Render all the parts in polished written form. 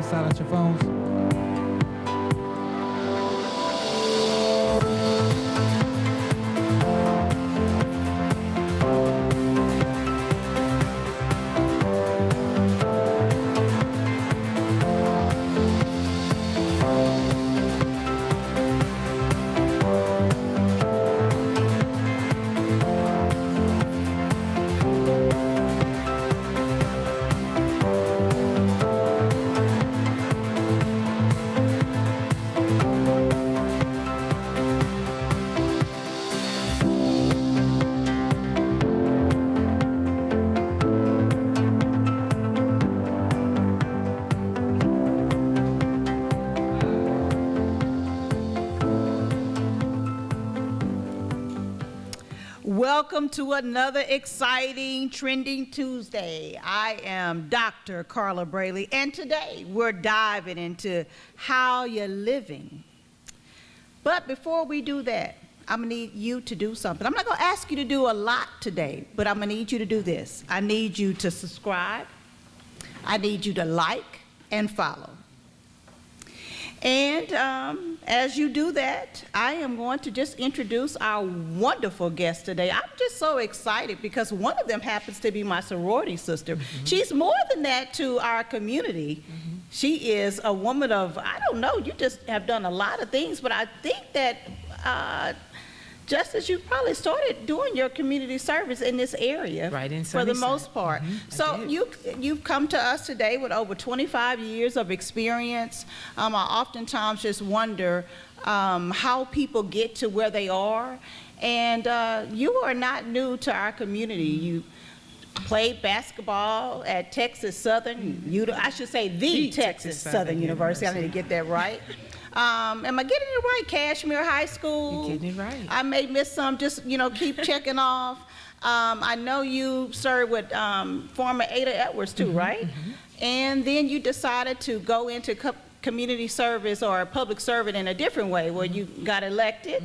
silence your phones. Welcome to another exciting Trending Tuesday. I am Dr. Carla Braley, and today we're diving into how you're living. But before we do that, I'm gonna need you to do something. I'm not gonna ask you to do a lot today, but I'm gonna need you to do this. I need you to subscribe. I need you to like and follow. And as you do that, I am going to just introduce our wonderful guest today. I'm just so excited because one of them happens to be my sorority sister. Mm-hmm. She's more than that to our community. Mm-hmm. She is a woman of, I don't know, you just have done a lot of things, but I think that just as you probably started doing your community service in this area, right, in for the most part. Mm-hmm. So you've come to us today with over 25 years of experience. I oftentimes just wonder how people get to where they are, and you are not new to our community. You played basketball at Texas Southern, I should say the Texas Southern University. I need to get that right. Am I getting it right? Cashmere High School. You're getting it right. I may miss some, just, keep checking off. I know you served with former Ada Edwards too, right? Mm-hmm. And then you decided to go into community service or public servant in a different way, where you got elected,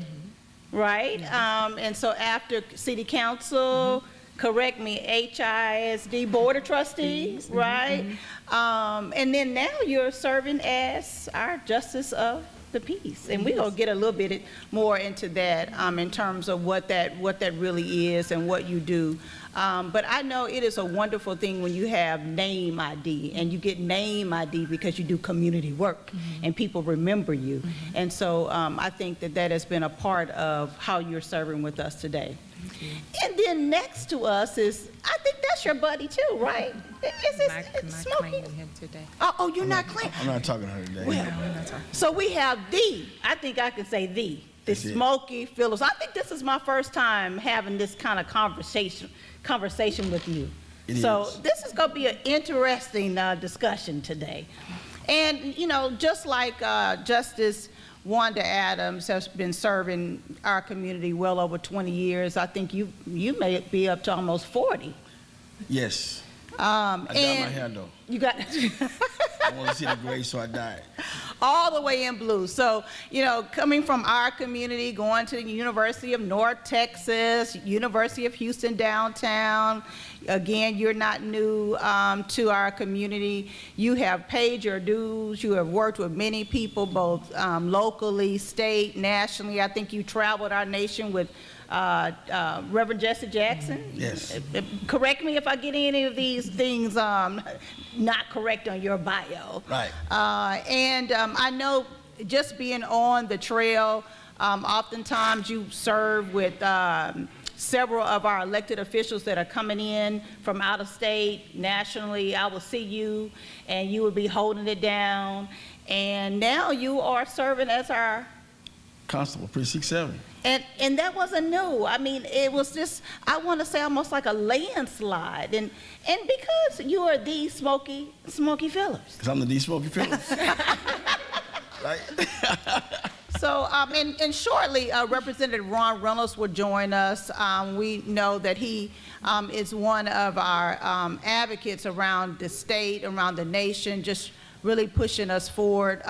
right? And so after city council, correct me, HISD Board of Trustees, right? And then now you're serving as our Justice of the Peace. And we're gonna get a little bit more into that in terms of what that really is and what you do. But I know it is a wonderful thing when you have name ID, and you get name ID because you do community work and people remember you. And so I think that has been a part of how you're serving with us today. And then next to us is, I think that's your buddy too, right? Is it Smokey? Him today. Oh, you're not claiming? I'm not talking to her today. Well, so we have I think I can say the Smokey Phillips. I think this is my first time having this kind of conversation with you. So this is going to be an interesting discussion today. And, just like Justice Wanda Adams has been serving our community well over 20 years. I think you may be up to almost 40. Yes. I dyed my hair though. You got I want to see the gray, so I dyed. All the way in blue. So, coming from our community, going to the University of North Texas, University of Houston downtown. Again, you're not new to our community. You have paid your dues. You have worked with many people, both locally, state, nationally. I think you traveled our nation with Reverend Jesse Jackson. Yes. Correct me if I get any of these things not correct on your bio. Right. And I know just being on the trail, oftentimes you serve with several of our elected officials that are coming in from out of state, nationally. I will see you and you will be holding it down. And now you are serving as our Constable, Precinct 7. And that wasn't new. I mean, it was just, I want to say almost like a landslide. And because you are the Smokey Phillips. Because I'm the Smokey Phillips. Right? So, and shortly, Representative Ron Reynolds will join us. We know that he is one of our advocates around the state, around the nation, just really pushing us forward.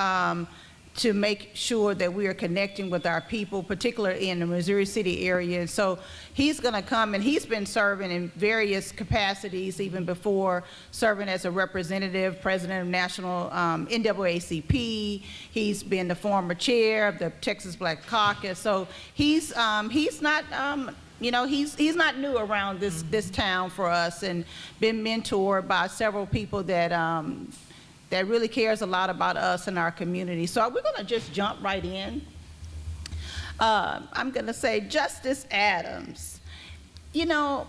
to make sure that we are connecting with our people, particularly in the Missouri City area. And so he's going to come, and he's been serving in various capacities, even before serving as a representative, president of National NAACP. He's been the former chair of the Texas Black Caucus. So he's not he's not new around this town for us, and been mentored by several people that that really cares a lot about us and our community. So we're going to just jump right in. I'm going to say Justice Adams. You know,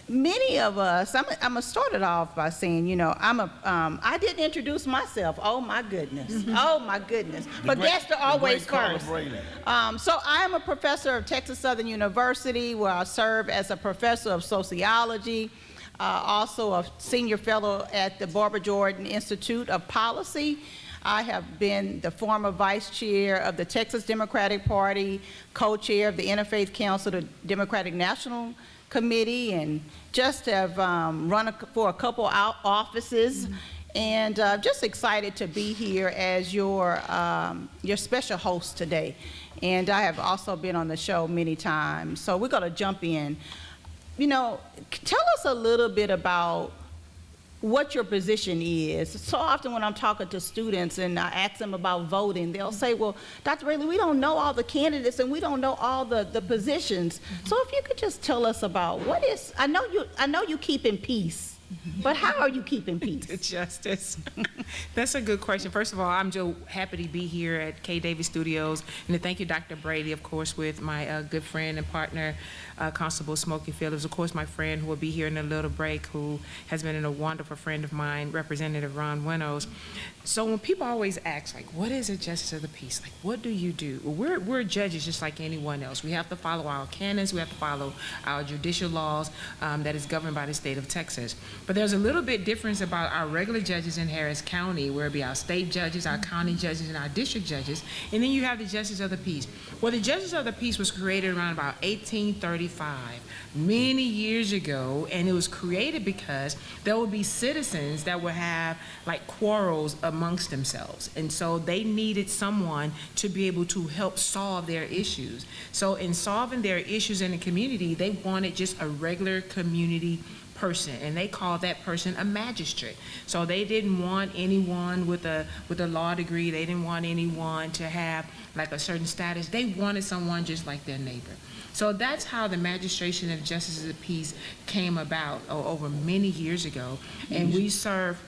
many of us, I'm going to start it off by saying, you know, I didn't introduce myself. Oh my goodness. Oh my goodness. But guests are always first. So I am a professor of Texas Southern University, where I serve as a professor of sociology, also a senior fellow at the Barbara Jordan Institute of Policy. I have been the former vice chair of the Texas Democratic Party, co-chair of the Interfaith Council, the Democratic National Committee, and just have run for a couple offices, and just excited to be here as your special host today. And I have also been on the show many times. So we're going to jump in. You know, tell us a little bit about what your position is. So often when I'm talking to students and I ask them about voting, they'll say, well, Dr. Rayleigh, we don't know all the candidates and we don't know all the positions. So if you could just tell us about what is, I know you keeping peace, but how are you keeping peace? Justice. That's a good question. First of all, I'm so happy to be here at K. Davis Studios, and to thank you, Dr. Brady, of course, with my good friend and partner, Constable Smokey Phillips, of course, my friend who will be here in a little break, who has been a wonderful friend of mine, Representative Ron Winnows. So when people always ask, like, what is a justice of the peace? Like, what do you do? Well, we're judges just like anyone else. We have to follow our canons. We have to follow our judicial laws that is governed by the state of Texas. But there's a little bit difference about our regular judges in Harris County, where it be our state judges, our county judges, and our district judges. And then you have the justice of the peace. Well, the justice of the peace was created around about 1835, many years ago, and it was created because there would be citizens that would have like quarrels amongst themselves, and so they needed someone to be able to help solve their issues. So in solving their issues in the community, they wanted just a regular community person, and they called that person a magistrate. So they didn't want anyone with a law degree. They didn't want anyone to have like a certain status. They wanted someone just like their neighbor. So that's how the magistration of justice of the peace came about over many years ago, and we serve.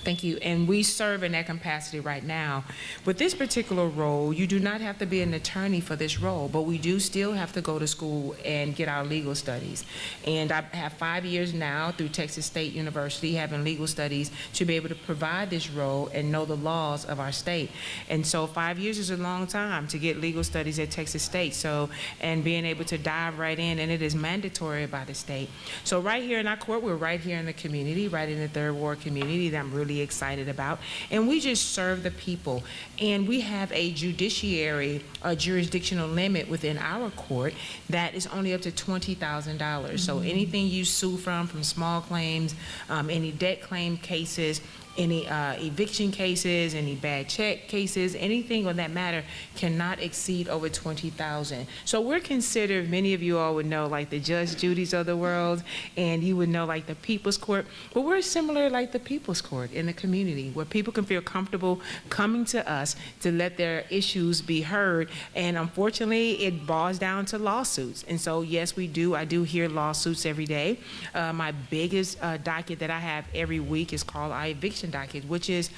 Thank you. And we serve in that capacity right now. With this particular role, you do not have to be an attorney for this role, but we do still have to go to school and get our legal studies. And I have 5 years now through Texas State University having legal studies to be able to provide this role and know the laws of our state. And so 5 years is a long time to get legal studies at Texas State. So, and being able to dive right in, and it is mandatory by the state. So right here in our court, we're right here in the community, right in the Third Ward community that I'm really excited about, and we just serve the people. And we have a judiciary, a jurisdictional limit within our court that is only up to $20,000. So anything you sue from small claims, any debt claim cases, any eviction cases, any bad check cases, anything on that matter cannot exceed over $20,000. So we're considered, many of you all would know, like the Judge Judys of the world, and you would know like the People's Court, but we're similar like the People's Court in the community, where people can feel comfortable coming to us to let their issues be heard. And unfortunately, it boils down to lawsuits. And so yes, I do hear lawsuits every day. My biggest docket that I have every week is called our eviction docket, which is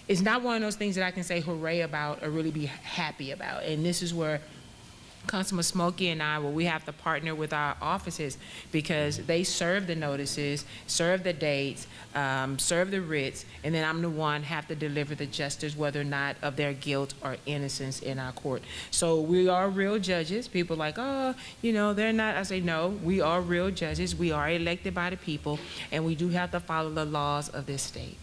it's not one of those things that I can say hooray about or really be happy about. And this is where Constable Smokey and I, we have to partner with our offices, because they serve the notices, serve the dates, serve the writs, and then I'm the one have to deliver the justice, whether or not of their guilt or innocence in our court. So we are real judges. People are like, oh, you know, they're not. I say, no, we are real judges. We are elected by the people, and we do have to follow the laws of this state.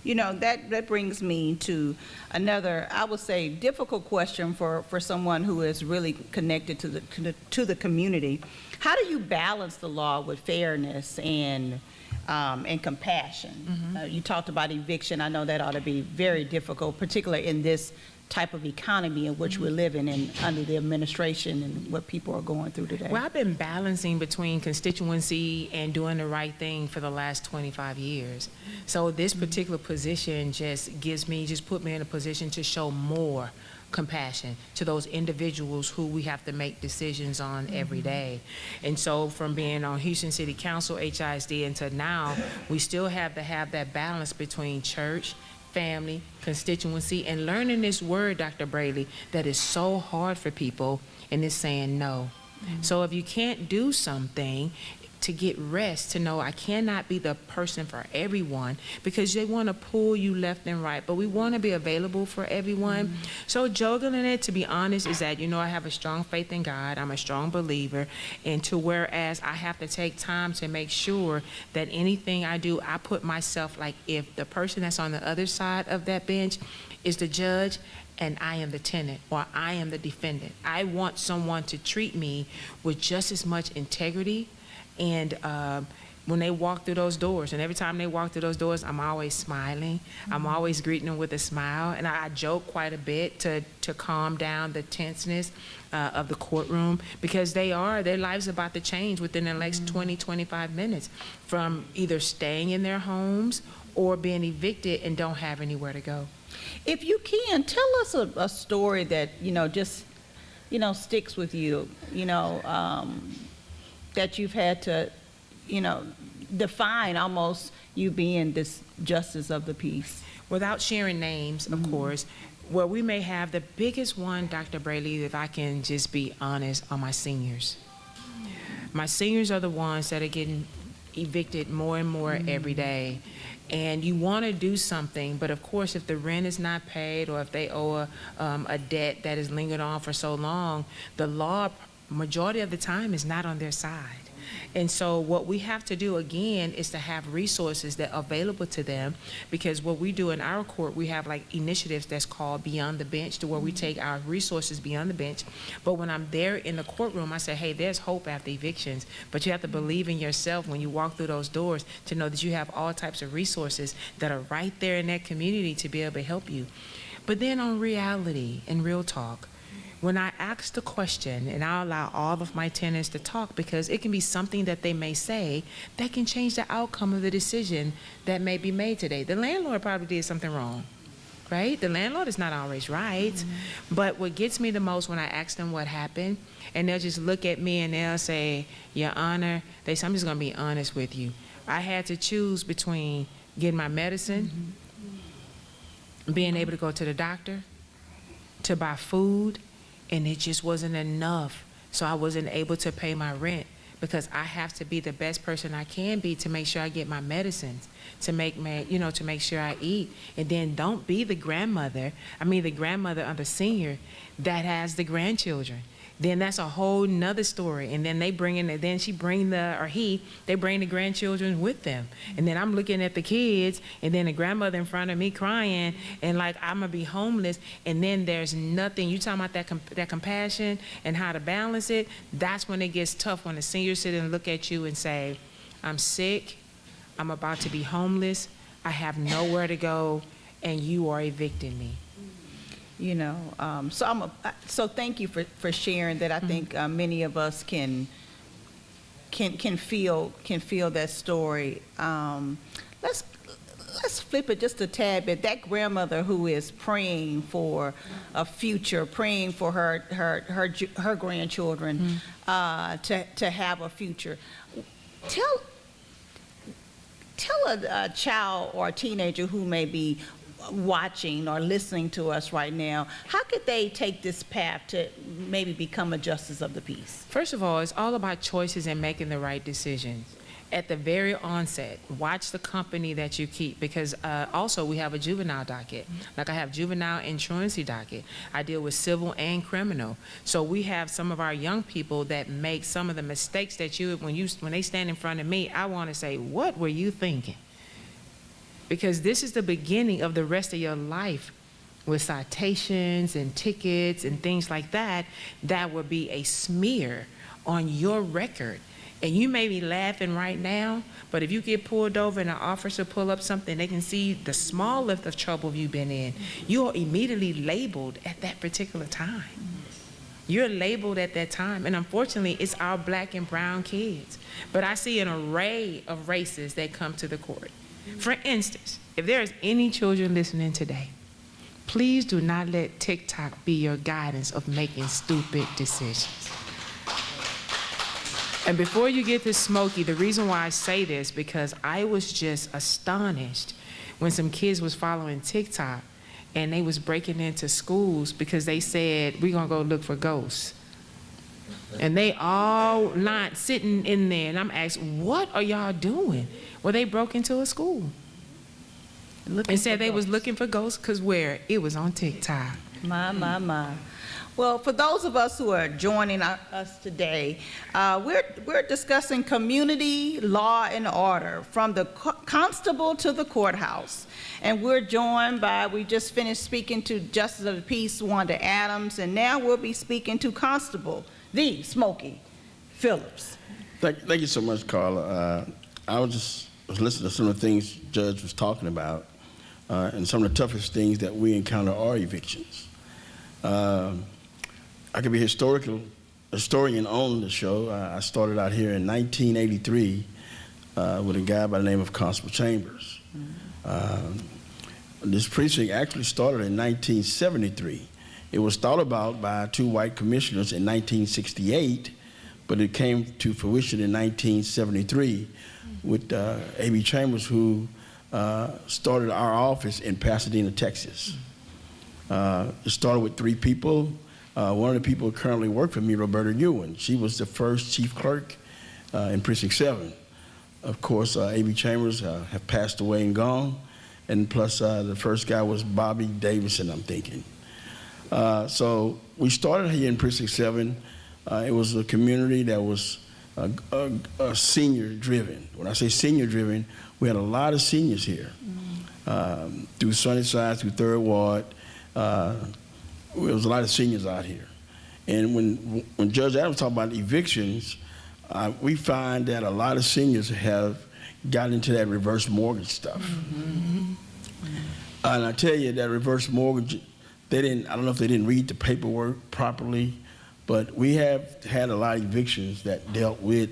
You know, that brings me to another, I would say, difficult question for someone who is really connected to the community. How do you balance the law with fairness and and compassion. You talked about eviction. I know that ought to be very difficult, particularly in this type of economy in which we're living in under the administration and what people are going through today. Well, I've been balancing between constituency and doing the right thing for the last 25 years. So this particular position just put me in a position to show more compassion to those individuals who we have to make decisions on every day. And so from being on Houston City Council, HISD, until now, we still have to have that balance between church, family, constituency, and learning this word, Dr. Braley, that is so hard for people, and it's saying no. So if you can't do something, to get rest, to know I cannot be the person for everyone, because they want to pull you left and right, but we want to be available for everyone. So juggling it, to be honest, is that, I have a strong faith in God. I'm a strong believer, and to whereas I have to take time to make sure that anything I do, I put myself, like, if the person that's on the other side of that bench is the judge and I am the tenant, or I am the defendant, I want someone to treat me with just as much integrity. And when they walk through those doors, and every time they walk through those doors, I'm always smiling. I'm always greeting them with a smile. And I joke quite a bit to calm down the tenseness of the courtroom, because their lives are about to change within the next 20, 25 minutes, from either staying in their homes or being evicted and don't have anywhere to go. If you can, tell us a story that, just, sticks with you, that you've had to, define almost you being this justice of the peace. Without sharing names, of course, where we may have the biggest one, Dr. Braley, if I can just be honest, are my seniors. My seniors are the ones that are getting evicted more and more every day. And you want to do something, but of course, if the rent is not paid, or if they owe a debt that has lingered on for so long, the law, majority of the time, is not on their side. And so what we have to do, again, is to have resources that are available to them, because what we do in our court, we have like initiatives that's called Beyond the Bench, to where we take our resources beyond the bench. But when I'm there in the courtroom, I say, hey, there's hope after evictions, but you have to believe in yourself when you walk through those doors, to know that you have all types of resources that are right there in that community to be able to help you. But then on reality and real talk, when I ask the question, and I allow all of my tenants to talk, because it can be something that they may say that can change the outcome of the decision that may be made today. The landlord probably did something wrong, right? The landlord is not always right. But what gets me the most, when I ask them what happened, and they'll just look at me and they'll say, Your Honor, they say, I'm just going to be honest with you. I had to choose between getting my medicine, being able to go to the doctor, to buy food, and it just wasn't enough. So I wasn't able to pay my rent, because I have to be the best person I can be to make sure I get my medicines, to make sure I eat. And then don't be the grandmother of the senior that has the grandchildren. Then that's a whole nother story. And then they bring the grandchildren with them. And then I'm looking at the kids, and then the grandmother in front of me crying, and like, I'm gonna be homeless. And then there's nothing. You talking about that compassion and how to balance it. That's when it gets tough, when the seniors sit and look at you and say, I'm sick, I'm about to be homeless, I have nowhere to go, and you are evicting me. So thank you for sharing that. I think many of us can feel that story. Let's flip it just a tad bit. That grandmother who is praying for a future, praying for her grandchildren to have a future. Tell a child or a teenager who may be watching or listening to us right now, how could they take this path to maybe become a justice of the peace? First of all, it's all about choices and making the right decisions. At the very onset, watch the company that you keep, because also we have a juvenile docket. Like, I have juvenile and truancy docket. I deal with civil and criminal. So we have some of our young people that make some of the mistakes that when they stand in front of me, I want to say, what were you thinking? Because this is the beginning of the rest of your life, with citations and tickets and things like that, that would be a smear on your record. And you may be laughing right now, but if you get pulled over and an officer pull up something, they can see the small lift of trouble you've been in. You are immediately labeled at that particular time. You're labeled at that time. And unfortunately, it's our black and brown kids. But I see an array of races that come to the court. For instance, if there is any children listening today, please do not let TikTok be your guidance of making stupid decisions. And before you get to Smokey, the reason why I say this, because I was just astonished when some kids was following TikTok and they was breaking into schools because they said, we're gonna go look for ghosts. And they all lined, sitting in there, and I'm asked, what are y'all doing? Well, they broke into a school and said they was looking for ghosts, because where? It was on TikTok. My. Well, for those of us who are joining us today, we're discussing community law and order from the Constable to the Courthouse. And we're joined by, we just finished speaking to Justice of the Peace, Wanda Adams, and now we'll be speaking to Constable, the Smokey Phillips. Thank you so much, Carla. I was listening to some of the things Judge was talking about, and some of the toughest things that we encounter are evictions. I could be a historian on the show. I started out here in 1983 with a guy by the name of Constable Chambers. This precinct actually started in 1973. It was thought about by two white commissioners in 1968, but it came to fruition in 1973 with A.B. Chambers, who started our office in Pasadena, Texas. It started with 3 people. One of the people who currently work for me, Roberta Ewan. She was the first chief clerk in Precinct 7. Of course, A.B. Chambers have passed away and gone. And plus, the first guy was Bobby Davidson, I'm thinking. So we started here in Precinct 7. It was a community that was senior-driven. When I say senior-driven, we had a lot of seniors here. Through Sunnyside, through 3rd Ward, there was a lot of seniors out here. And when Judge Adams talked about evictions, we find that a lot of seniors have gotten into that reverse mortgage stuff. And I tell you, that reverse mortgage, I don't know if they didn't read the paperwork properly, but we have had a lot of evictions that dealt with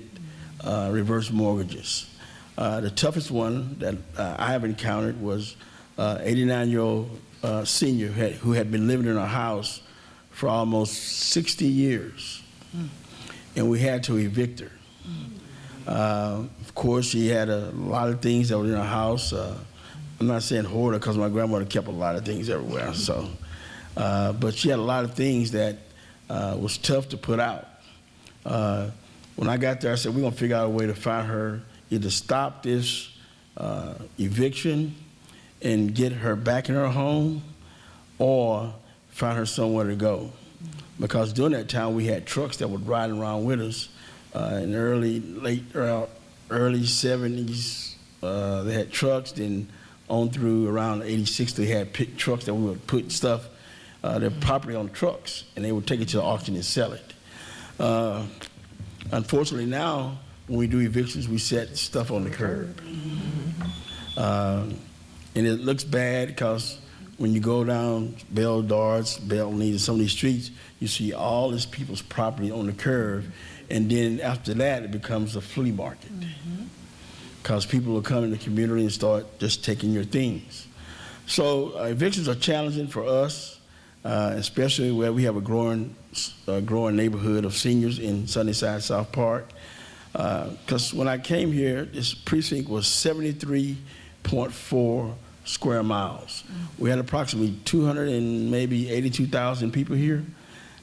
reverse mortgages. The toughest one that I have encountered was 89-year-old senior who had been living in a house for almost 60 years, and we had to evict her. Of course, she had a lot of things that were in her house. I'm not saying hoarder, because my grandmother kept a lot of things everywhere. So, but she had a lot of things that was tough to put out. When I got there, I said, we're gonna figure out a way to find her, either stop this eviction and get her back in her home, or find her somewhere to go. Because during that time, we had trucks that would ride around with us. In the early 70s, they had trucks. Then on through around 86, they had trucks that we would put stuff, their property on trucks, and they would take it to the auction and sell it. Unfortunately now, when we do evictions, we set stuff on the curb. And it looks bad, because when you go down Bell Darts, Bell Needs, some of these streets, you see all this people's property on the curb, and then after that, it becomes a flea market. Because people will come in the community and start just taking your things. So evictions are challenging for us, especially where we have a growing neighborhood of seniors in Sunnyside, South Park. Because when I came here, this precinct was 73.4 square miles. We had approximately 200 and maybe 82,000 people here.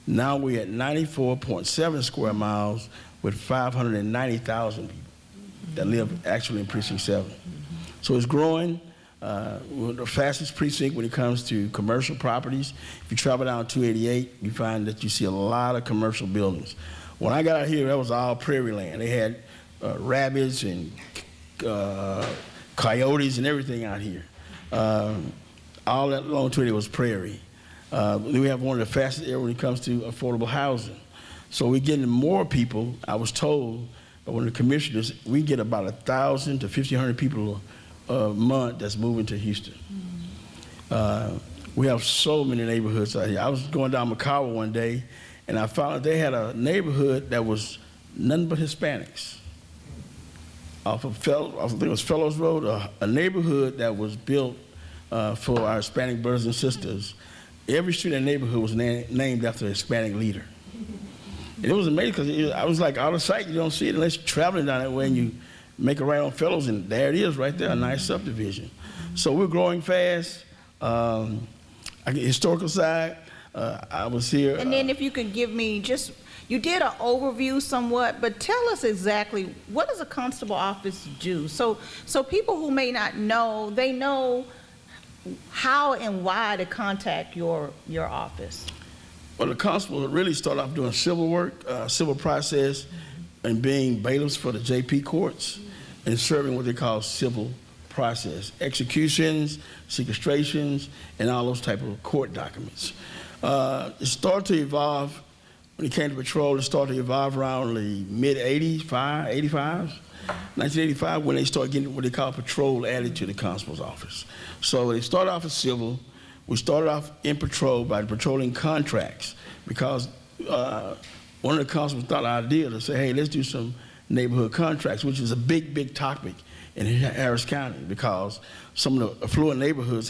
Now we're at 94.7 square miles with 590,000 people that live actually in Precinct 7. So it's growing. We're the fastest precinct when it comes to commercial properties. If you travel down 288, you find that you see a lot of commercial buildings. When I got out here, that was all prairie land. They had rabbits and coyotes and everything out here. All that along 288 was prairie. We have one of the fastest areas when it comes to affordable housing. So we're getting more people, I was told, when the commissioners, we get about 1,000 to 1,500 people a month that's moving to Houston. We have so many neighborhoods out here. I was going down Macawa one day, and I found that they had a neighborhood that was nothing but Hispanics. I think it was Fellows Road, a neighborhood that was built for our Hispanic brothers and sisters. Every street in the neighborhood was named after a Hispanic leader. And it was amazing because I was like out of sight. You don't see it unless you're traveling down that way and you make a right on Fellows, and there it is right there, a nice subdivision. So we're growing fast. Historical side, I was here. And then if you could give me just, you did an overview somewhat, but tell us exactly, what does a constable office do? So people who may not know, they know how and why to contact your office. Well, the constable really started off doing civil work, civil process, and being bailiffs for the JP courts and serving what they call civil process, executions, sequestrations, and all those type of court documents. It started to evolve when it came to patrol. It started to evolve around the mid-80s, 1985, when they started getting what they call patrol added to the constable's office. So they started off as civil. We started off in patrol by patrolling contracts because one of the constables thought of the idea to say, hey, let's do some neighborhood contracts, which is a big, big topic in Harris County because some of the affluent neighborhoods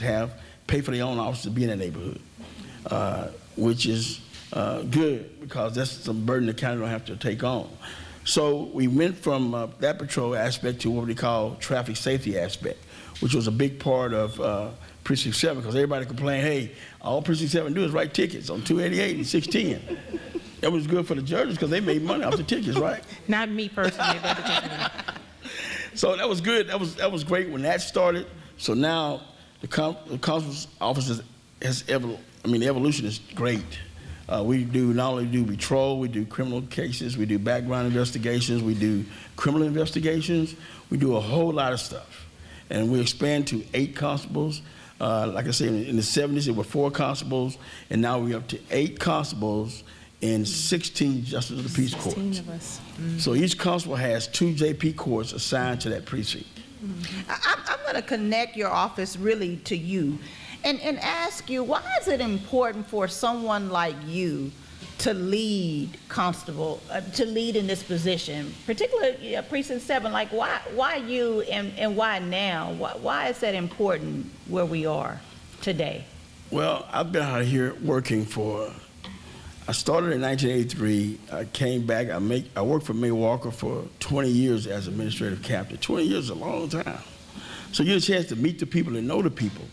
pay for their own officers to be in that neighborhood, which is good because that's some burden the county don't have to take on. So we went from that patrol aspect to what we call traffic safety aspect, which was a big part of Precinct 7 because everybody complained, hey, all Precinct 7 do is write tickets on 288 and 610. That was good for the judges because they made money off the tickets, right? Not me personally, but So that was good. That was great when that started. So now the constable's office the evolution is great. We not only do patrol, we do criminal cases, we do background investigations, we do criminal investigations, we do a whole lot of stuff. And we expand to 8 constables. Like I said, in the 70s, there were 4 constables, and now we're up to 8 constables and 16 justices of the peace courts. 16 of us. Mm-hmm. So each constable has 2 JP courts assigned to that precinct. I'm going to connect your office really to you and ask you, why is it important for someone like you to lead to lead in this position, particularly Precinct 7? Like, why you and why now? Why is that important where we are today? Well, I've been out here working I started in 1983. I came back. I worked for Mayor Walker for 20 years as administrative captain. 20 years is a long time. So you get a chance to meet the people and know the people.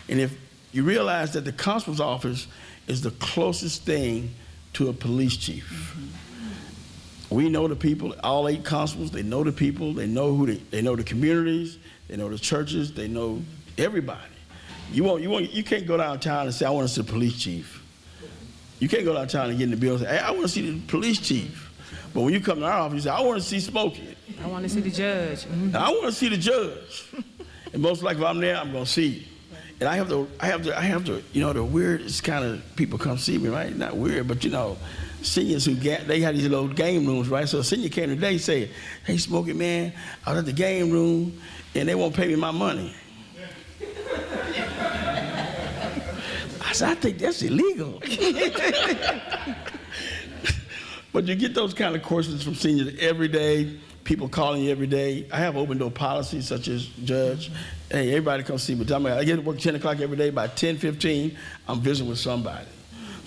And if you realize that the constable's office is the closest thing to a police chief. Mm-hmm. We know the people, all 8 constables, they know the people, they know they know the communities, they know the churches, they know everybody. You can't go downtown and say, I want to see the police chief. You can't go downtown and get in the building and say, hey, I want to see the police chief. But when you come to our office, you say, I want to see Smokey. I want to see the judge. Mm-hmm. I want to see the judge. And most likely if I'm there, I'm going to see you. And I have to, the weirdest kind of people come see me, right? Not weird, but seniors they had these little game rooms, right? So a senior came today and said, hey, Smokey, man, I was at the game room and they won't pay me my money. I said, I think that's illegal. But you get those kind of questions from seniors every day, people calling you every day. I have open door policies such as, Judge, hey, everybody come see me. I get to work 10 o'clock every day. By 10:15, I'm visiting with somebody.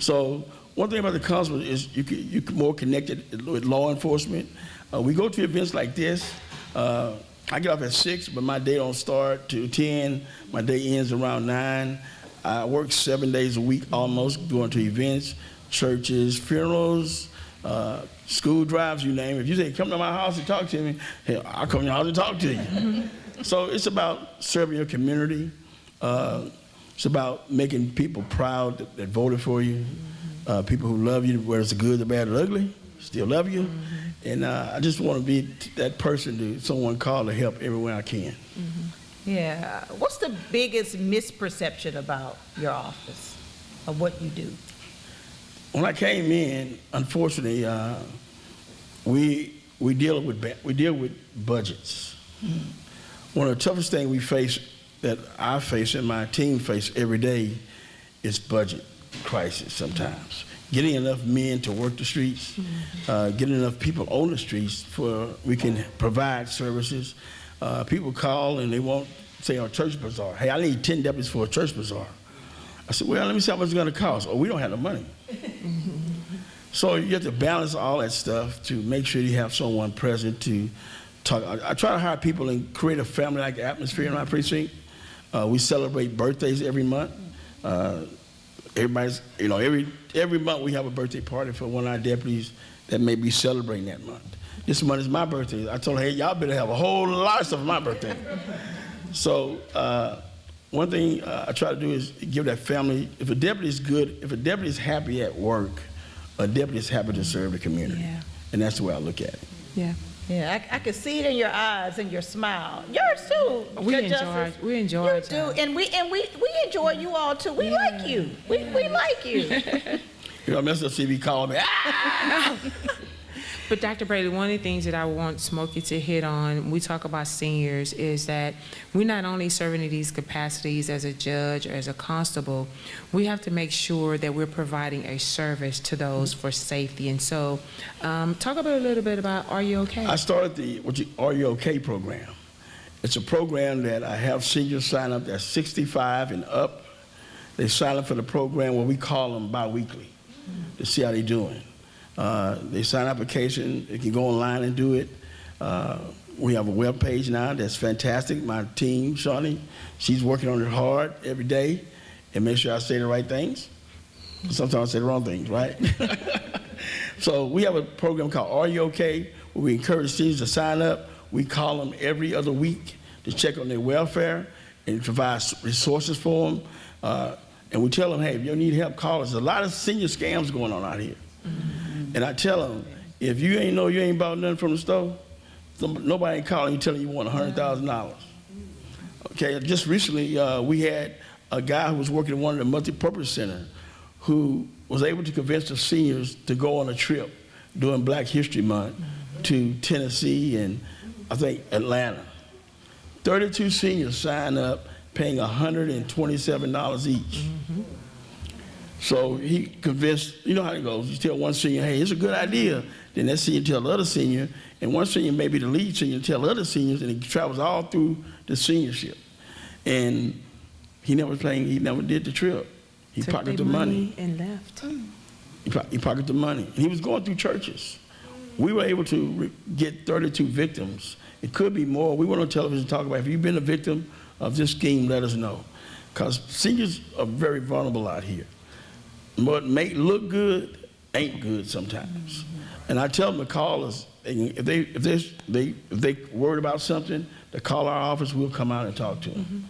So one thing about the constable is you're more connected with law enforcement. We go to events like this. I get off at 6, but my day don't start till 10. My day ends around 9. I work 7 days a week almost, going to events, churches, funerals, school drives, you name it. If you say, come to my house and talk to me, hey, I'll come to your house and talk to you. Mm-hmm. So it's about serving your community. It's about making people proud that voted for you. People who love you, whether it's the good, the bad, or the ugly, still love you. Mm-hmm. And I just want to be that person to someone call to help everywhere I can. Mm-hmm. Yeah. What's the biggest misperception about your office, of what you do? When I came in, unfortunately, we we deal with budgets. One of the toughest things we face, that I face and my team face every day, is budget crisis sometimes. Getting enough men to work the streets, getting enough people on the streets for we can provide services. People call and they want, say, on a church bazaar, hey, I need 10 deputies for a church bazaar. I said, well, let me see how much it's going to cost. Oh, we don't have the money. So you have to balance all that stuff to make sure you have someone present to talk. I try to hire people and create a family-like atmosphere in my precinct. We celebrate birthdays every month. Everybody's, every month we have a birthday party for one of our deputies that may be celebrating that month. This month is my birthday. I told her, hey, y'all better have a whole lot of stuff for my birthday. So one thing I try to do is give that family, if a deputy is good, if a deputy is happy at work, a deputy is happy to serve the community. Yeah. And that's the way I look at it. Yeah. Yeah, I can see it in your eyes and your smile. Yours too. We enjoy it too, and we enjoy you all too. We like you. We like you. You know, Mr. CB called me. Ah! But Dr. Brady, one of the things that I want Smokey to hit on when we talk about seniors is that we're not only serving in these capacities as a judge or as a constable, we have to make sure that we're providing a service to those for safety. And so talk about a little bit about Are You Okay? I started the Are You Okay program. It's a program that I have seniors sign up that's 65 and up. They sign up for the program where we call them bi-weekly to see how they're doing. They sign application, they can go online and do it. We have a web page now that's fantastic. My team, Shawnee, she's working on it hard every day and make sure I say the right things. Sometimes I say the wrong things, right? So we have a program called Are You Okay? Where we encourage seniors to sign up. We call them every other week to check on their welfare and provide resources for them. And we tell them, hey, if you need help, call us. There's a lot of senior scams going on out here. And I tell them, if you ain't bought nothing from the store, nobody ain't calling you telling you want $100,000. Okay, just recently we had a guy who was working at one of the multi-purpose centers who was able to convince the seniors to go on a trip during Black History Month to Tennessee and I think Atlanta. 32 seniors signed up paying $127 each. So he convinced, you know how it goes, you tell one senior, hey, it's a good idea, then that senior tell the other senior, and one senior may be the lead senior, tell the other seniors, and it travels all through the seniorship. And he never did the trip. He pocketed the money. And left. He pocketed the money. And he was going through churches. We were able to get 32 victims. It could be more. We went on television to talk about, if you've been a victim of this scheme, let us know. Because seniors are very vulnerable out here. What may look good ain't good sometimes. And I tell them to call us. If they worried about something, to call our office, we'll come out and talk to them.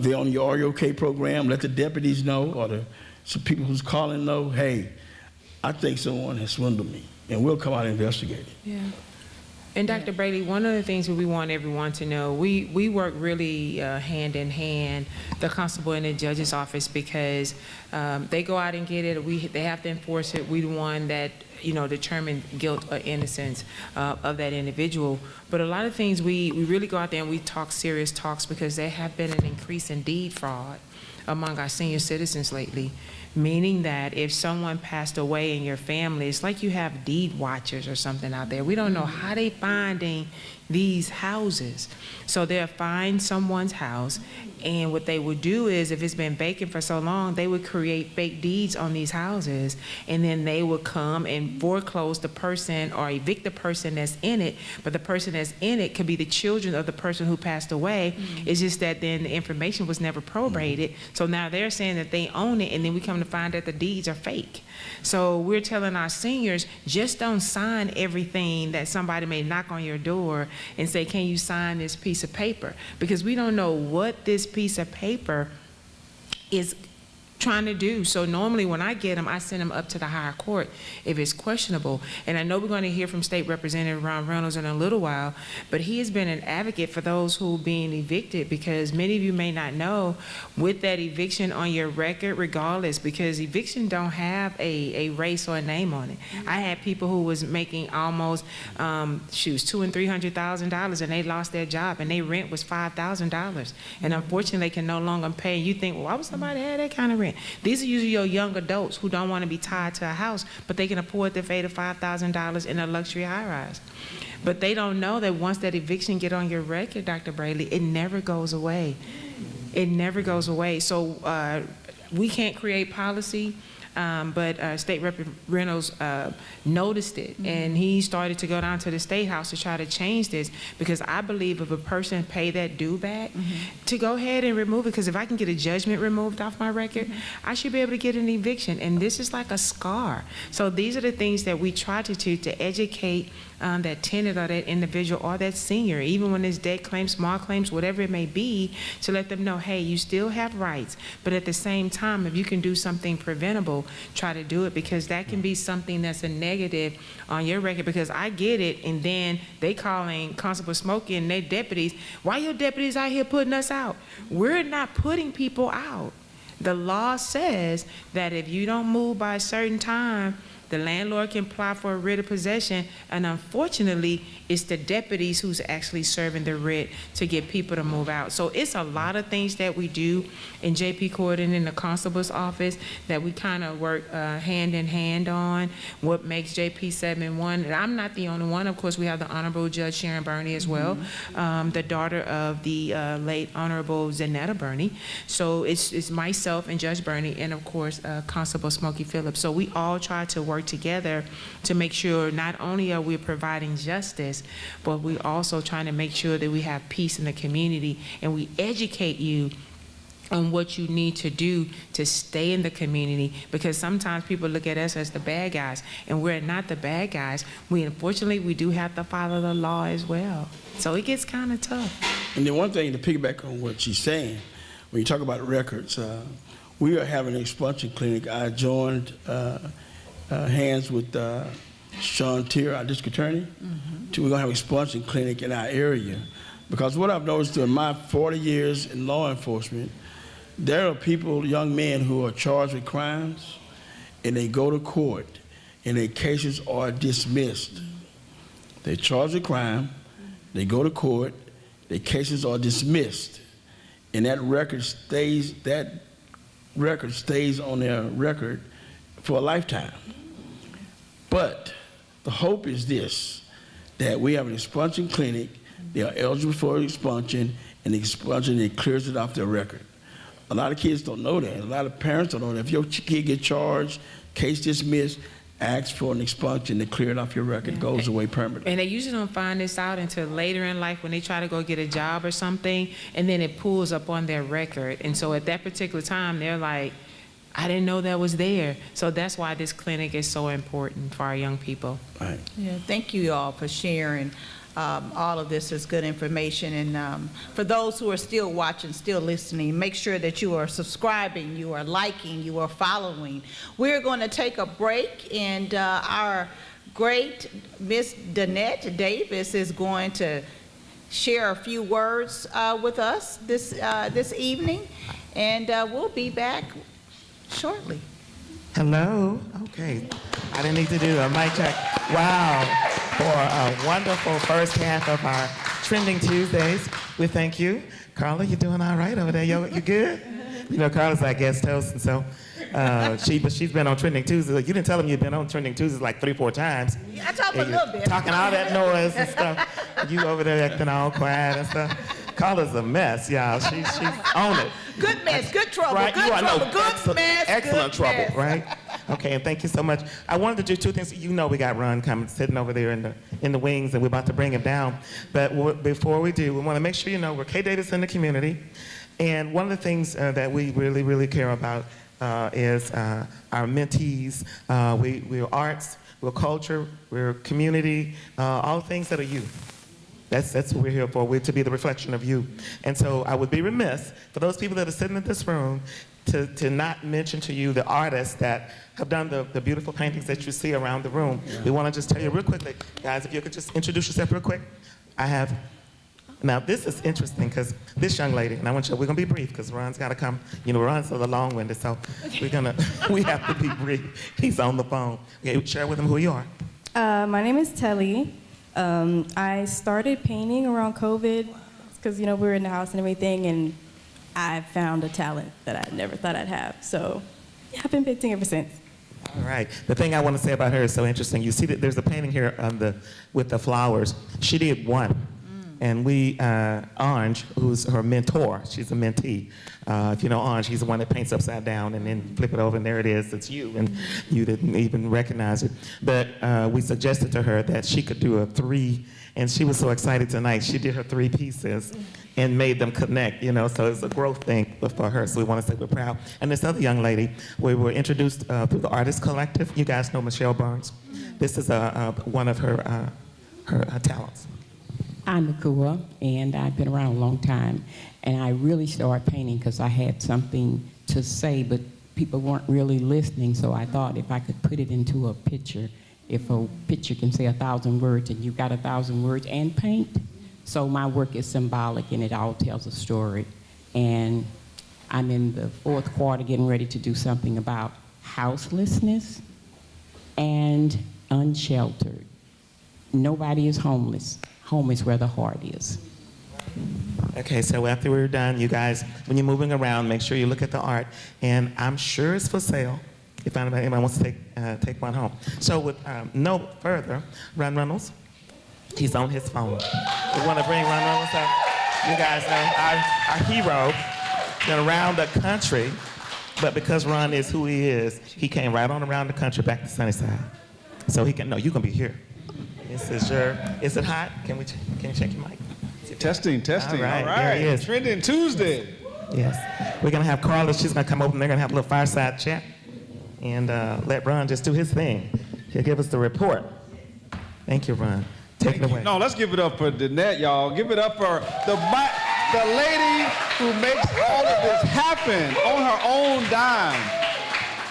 They're on the Are You Okay program. Let the deputies know, or some people who's calling know, hey, I think someone has swindled me, and we'll come out and investigate it. Yeah. And Dr. Brady, one of the things that we want everyone to know, we work really hand in hand, the constable and the judge's office, because they go out and get it, they have to enforce it. We're the one that, determine guilt or innocence of that individual. But a lot of things we really go out there and we talk serious talks, because there have been an increase in deed fraud among our senior citizens lately. Meaning that if someone passed away in your family, it's like you have deed watchers or something out there. We don't know how they finding these houses. So they'll find someone's house, and what they would do is, if it's been vacant for so long, they would create fake deeds on these houses, and then they would come and foreclose the person or evict the person that's in it. But the person that's in it could be the children of the person who passed away. It's just that then the information was never probated. So now they're saying that they own it, and then we come to find that the deeds are fake. So we're telling our seniors, just don't sign everything that somebody may knock on your door and say, can you sign this piece of paper? Because we don't know what this piece of paper is trying to do. So normally when I get them, I send them up to the higher court if it's questionable. And I know we're going to hear from State Representative Ron Reynolds in a little while, but he has been an advocate for those who are being evicted, because many of you may not know, with that eviction on your record, regardless, because eviction don't have a race or a name on it. I had people who was making almost $200,000 and $300,000, and they lost their job, and their rent was $5,000, and unfortunately they can no longer pay. You think, well, why would somebody have that kind of rent? These are usually your young adults who don't want to be tied to a house, but they can afford to pay the $5,000 in a luxury high-rise. But they don't know that once that eviction get on your record, Dr. Braley, it never goes away. It never goes away. So we can't create policy, but State Rep. Reynolds noticed it, and he started to go down to the State House to try to change this, because I believe if a person pay that due back, to go ahead and remove it, because if I can get a judgment removed off my record, I should be able to get an eviction, and this is like a scar. So these are the things that we try to educate that tenant or that individual or that senior, even when it's debt claims, small claims, whatever it may be, to let them know, hey, you still have rights, but at the same time, if you can do something preventable, try to do it, because that can be something that's a negative on your record. Because I get it, and then they calling Constable Smokey and their deputies, why your deputies out here putting us out? We're not putting people out. The law says that if you don't move by a certain time, the landlord can apply for a writ of possession, and unfortunately, it's the deputies who's actually serving the writ to get people to move out. So it's a lot of things that we do in JP Court and in the constable's office that we kind of work hand in hand on, what makes JP 7-1. And I'm not the only one. Of course, we have the Honorable Judge Sharon Burney as well, the daughter of the late Honorable Zanetta Burney. So it's myself and Judge Burney, and of course, Constable Smokey Phillips. So we all try to work together to make sure not only are we providing justice, but we also trying to make sure that we have peace in the community, and we educate you on what you need to do to stay in the community, because sometimes people look at us as the bad guys, and we're not the bad guys. Unfortunately, we do have to follow the law as well. So it gets kind of tough. And then one thing to piggyback on what she's saying, when you talk about records, we are having an expulsion clinic. I joined hands with Sean Tier, our district attorney. We're going to have an expulsion clinic in our area. Because what I've noticed in my 40 years in law enforcement, there are people, young men, who are charged with crimes, and they go to court, and their cases are dismissed. They're charged with crime, they go to court, their cases are dismissed, and that record stays on their record for a lifetime. But the hope is this, that we have an expulsion clinic, they are eligible for expulsion, and the expulsion, it clears it off their record. A lot of kids don't know that. A lot of parents don't know that. If your kid gets charged, case dismissed, ask for an expulsion to clear it off your record, goes away permanently. And they usually don't find this out until later in life when they try to go get a job or something, and then it pulls up on their record. And so at that particular time, they're like, I didn't know that was there. So that's why this clinic is so important for our young people. Right. Yeah, thank you all for sharing. All of this is good information, and for those who are still watching, still listening, make sure that you are subscribing, you are liking, you are following. We're going to take a break, and our great Miss Danette Davis is going to share a few words with us this evening, and we'll be back shortly. Hello. Okay. I didn't need to do a mic check. Wow. For a wonderful first half of our Trending Tuesdays. We thank you. Carla, you doing all right over there? You good? You know, Carla's our guest host, and so she's been on Trending Tuesdays. You didn't tell them you'd been on Trending Tuesdays like 3-4 times. Yeah, I talk a little bit. Talking all that noise and stuff. You over there acting all quiet and stuff. Carla's a mess, y'all. She's on it. Good mess, good trouble, Right? good You are trouble, no, good mess, excellent good trouble, mess. right? Okay, and thank you so much. I wanted to do two things. You know we got Ron coming, sitting over there in the wings, and we're about to bring him down. But before we do, we want to make sure you know we're K Davis in the community. And one of the things that we really, really care about is our mentees. We're arts, we're culture, we're community, all things that are you. That's what we're here for. We're to be the reflection of you. And so I would be remiss for those people that are sitting in this room, to not mention to you the artists that have done the beautiful paintings that you see around the room. We want to just tell you real quickly, guys, if you could just introduce yourself real quick. Now this is interesting because this young lady, and we're gonna be brief because Ron's gotta come. You know, Ron's a little long-winded, so we have to be brief. He's on the phone. Okay, share with him who you are. My name is Telly. I started painting around COVID because, you know, we were in the house and everything, and I found a talent that I never thought I'd have. So, yeah, I've been painting ever since. All right. The thing I want to say about her is so interesting. You see that there's a painting here with the flowers. She did one. And Orange, who's her mentor, she's a mentee. If you know Orange, he's the one that paints upside down and then flip it over, and there it is, it's you, and you didn't even recognize it. But we suggested to her that she could do a 3, and she was so excited tonight. She did her 3 pieces and made them connect, you know, so it's a growth thing for her, so we want to say we're proud. And this other young lady, we were introduced through the Artist Collective. You guys know Michelle Burns. This is one of her talents. I'm Nakua, and I've been around a long time. And I really started painting because I had something to say, but people weren't really listening, so I thought if I could put it into a picture, if a picture can say 1,000 words and you've got 1,000 words and paint, so my work is symbolic and it all tells a story. And I'm in the 4th quarter getting ready to do something about houselessness and unsheltered. Nobody is homeless. Home is where the heart is. Okay, so after we're done, you guys, when you're moving around, make sure you look at the art. And I'm sure it's for sale if anybody wants to take one home. So with no further, Ron Reynolds, he's on his phone. We want to bring Ron Reynolds up. You guys know our hero, been around the country, but because Ron is who he is, he came right on around the country back to Sunnyside. So he can, no, you can be here. This is is it hot? Can you check your mic? Testing. All right, there he is. Trending Tuesday. Yes. We're going to have Carla. She's going to come over and they're going to have a little fireside chat and let Ron just do his thing. He'll give us the report. Thank you, Ron. Take it away. No, let's give it up for Danette, y'all. Give it up for the lady who makes all of this happen on her own dime.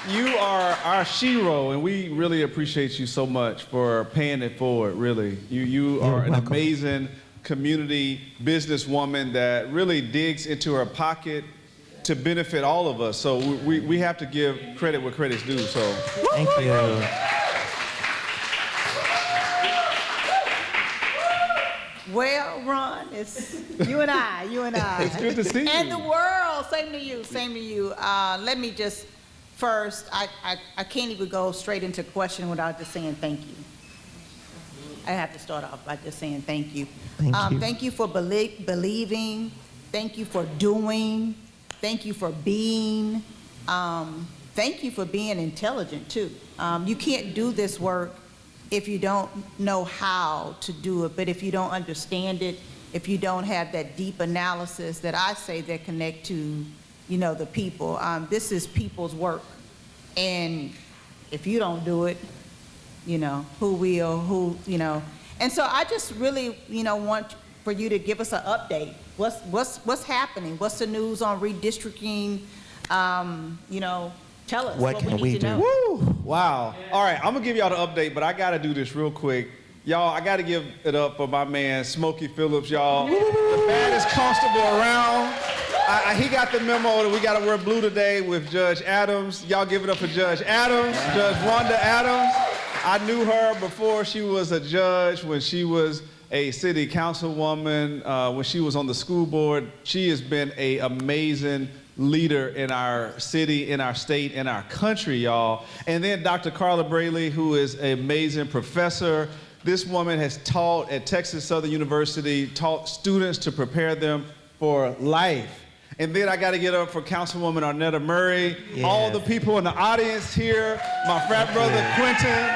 You are our shero, and we really appreciate you so much for paying it forward, really. You are an amazing community businesswoman that really digs into her pocket to benefit all of us. So we have to give credit where credit's due, so. Thank you. Well, Ron, it's you and I. It's good to see you. And the world, same to you. Let me just, first, I can't even go straight into question without just saying thank you. I have to start off by just saying thank you. Thank you. Thank you for believing. Thank you for doing. Thank you for being. Thank you for being intelligent, too. You can't do this work if you don't know how to do it, but if you don't understand it, if you don't have that deep analysis that I say that connect to, you know, the people. This is people's work. And if you don't do it, you know, who will, And so I just really, want for you to give us an update. What's happening? What's the news on redistricting? Tell us What can we need to do? know. Woo! Wow. All right, I'm gonna give y'all the update, but I gotta do this real quick. Y'all, I gotta give it up for my man, Smokey Phillips, y'all. The baddest constable around. He got the memo that we gotta wear blue today with Judge Adams. Y'all give it up for Judge Adams, Judge Wanda Adams. I knew her before she was a judge, when she was a city councilwoman, when she was on the school board. She has been an amazing leader in our city, in our state, in our country, y'all. And then Dr. Carla Braley, who is an amazing professor. This woman has taught at Texas Southern University, taught students to prepare them for life. And then I got to get up for Councilwoman Arnetta Murray, Yes. all the people in the audience here, my frat brother Quentin,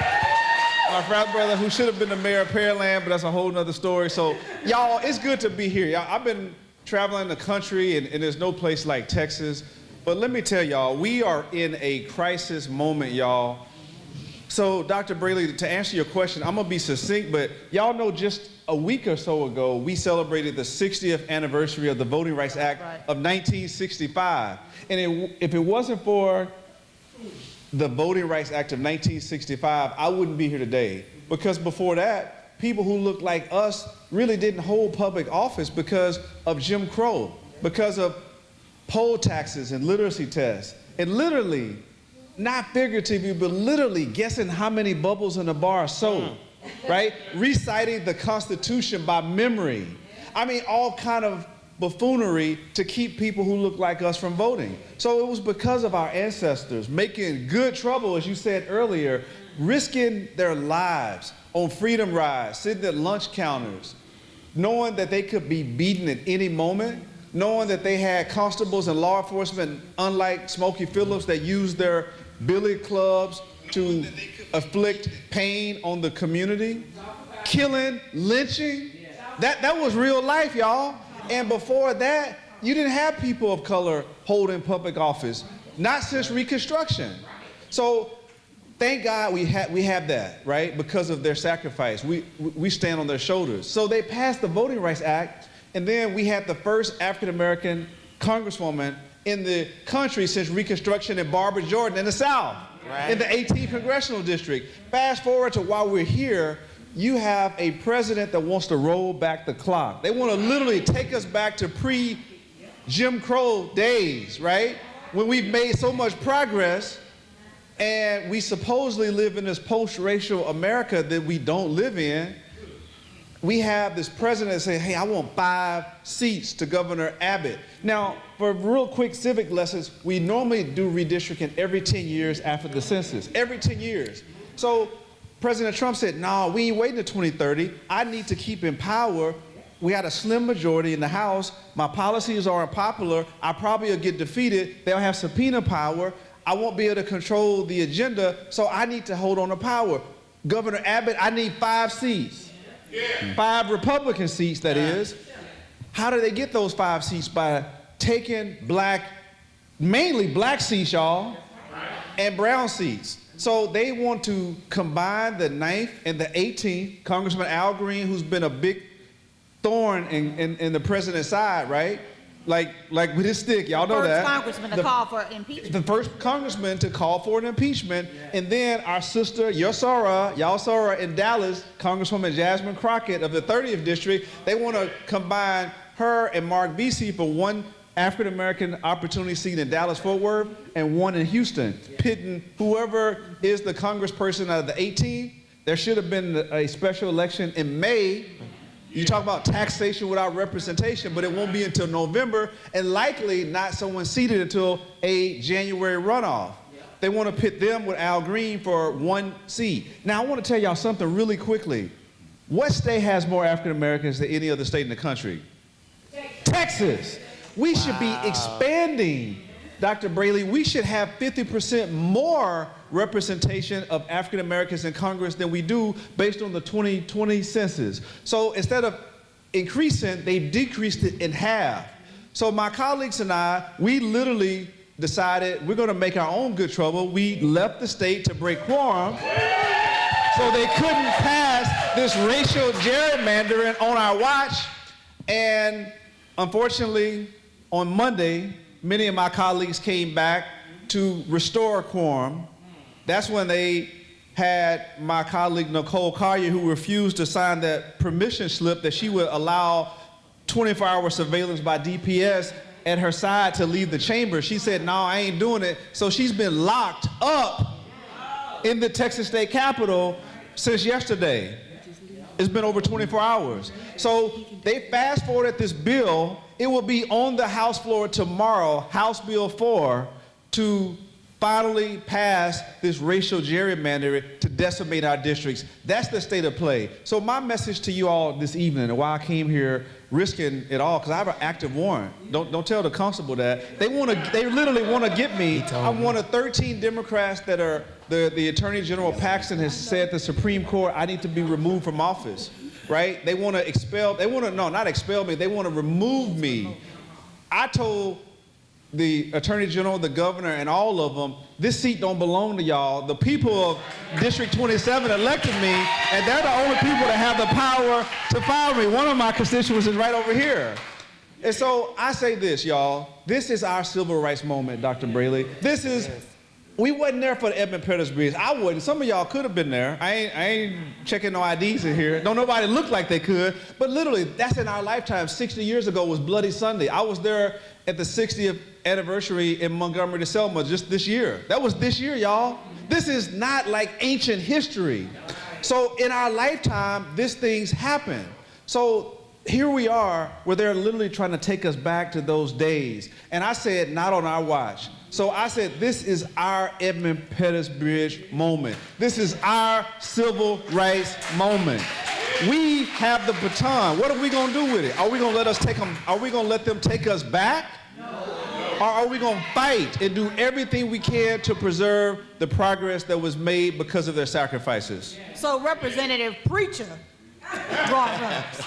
my frat brother who should have been the mayor of Pearland, but that's a whole nother story. So y'all, it's good to be here. Y'all, I've been traveling the country, and there's no place like Texas. But let me tell y'all, we are in a crisis moment, y'all. So, Dr. Braley, to answer your question, I'm gonna be succinct, but y'all know just a week or so ago, we celebrated the 60th anniversary of the Voting Rights Act of 1965. And if it wasn't for the Voting Rights Act of 1965, I wouldn't be here today. Because before that, people who looked like us really didn't hold public office because of Jim Crow, because of poll taxes and literacy tests, and literally, not figuratively, but literally guessing how many bubbles in a bar are sold, right? Reciting the Constitution by memory. I mean, all kind of buffoonery to keep people who look like us from voting. So it was because of our ancestors making good trouble, as you said earlier, risking their lives on freedom rides, sitting at lunch counters, knowing that they could be beaten at any moment, knowing that they had constables and law enforcement, unlike Smokey Phillips, that used their billy clubs to afflict pain on the community, killing, lynching. That was real life, y'all. And before that, you didn't have people of color holding public office, not since Reconstruction. So thank God we have that, right? Because of their sacrifice. We stand on their shoulders. So they passed the Voting Rights Act, and then we had the first African-American congresswoman in the country since Reconstruction, in Barbara Jordan in the South, in the 18th Congressional District. Fast forward to while we're here, you have a president that wants to roll back the clock. They want to literally take us back to pre-Jim Crow days, right? When we've made so much progress, and we supposedly live in this post-racial America that we don't live in. We have this president saying, hey, I want 5 seats to Governor Abbott. Now, for real quick civic lessons, we normally do redistricting every 10 years after the census, every 10 years. So President Trump said, no, we ain't waiting to 2030. I need to keep in power. We had a slim majority in the House. My policies are unpopular. I probably will get defeated. They'll have subpoena power. I won't be able to control the agenda, so I need to hold on to power. Governor Abbott, I need 5 seats. 5 Republican seats, that is. How do they get those 5 seats? By taking mainly black seats, y'all, and brown seats. So they want to combine the 9th and the 18th. Congressman Al Green, who's been a big thorn in the president's side, right? Like with his stick, y'all know that. First congressman to call for impeachment. The first congressman to call for an impeachment. And then our sister, y'all saw her in Dallas, Congresswoman Jasmine Crockett of the 30th District. They want to combine her and Mark Vesey for 1 African-American opportunity seat in Dallas-Fort Worth and 1 in Houston, pitting whoever is the congressperson out of the 18. There should have been a special election in May. You talk about taxation without representation, but it won't be until November, and likely not someone seated until a January runoff. They want to pit them with Al Green for 1 seat. Now, I want to tell y'all something really quickly. What state has more African Americans than any other state in the country? Texas. We should be expanding, Dr. Braley. We should have 50% more representation of African Americans in Congress than we do based on the 2020 census. So instead of increasing, they've decreased it in half. So my colleagues and I, we literally decided we're going to make our own good trouble. We left the state to break quorum so they couldn't pass this racial gerrymandering on our watch. And unfortunately, on Monday, many of my colleagues came back to restore quorum. That's when they had my colleague Nicole Collier, who refused to sign that permission slip that she would allow 24-hour surveillance by DPS at her side to leave the chamber. She said, no, I ain't doing it. So she's been locked up in the Texas State Capitol since yesterday. It's been over 24 hours. So they fast forwarded this bill. It will be on the House floor tomorrow, House Bill 4, to finally pass this racial gerrymandering to decimate our districts. That's the state of play. So my message to you all this evening, and why I came here risking it all, because I have an active warrant. Don't tell the constable that. They literally want to get me. I'm one of 13 Democrats that are, the Attorney General Paxton has said to the Supreme Court, I need to be removed from office, right? They want to not expel me, they want to remove me. I told the Attorney General, the Governor, and all of them, this seat don't belong to y'all. The people of District 27 elected me, and they're the only people that have the power to fire me. One of my constituents is right over here. And so I say this, y'all. This is our civil rights moment, Dr. Braley. We wasn't there for the Edmund Pettus Bridge. I wasn't. Some of y'all could have been there. I ain't checking no IDs in here. Don't nobody look like they could. But literally, that's in our lifetime. 60 years ago was Bloody Sunday. I was there at the 60th anniversary in Montgomery to Selma just this year. That was this year, y'all. This is not like ancient history. So in our lifetime, these things happen. So here we are, where they're literally trying to take us back to those days. And I said, not on our watch. So I said, this is our Edmund Pettus Bridge moment. This is our civil rights moment. We have the baton. What are we gonna do with it? Are we gonna let us take them? Are we gonna let them take us back? No. Or are we gonna fight and do everything we can to preserve the progress that was made because of their sacrifices? So Representative Preacher brought us.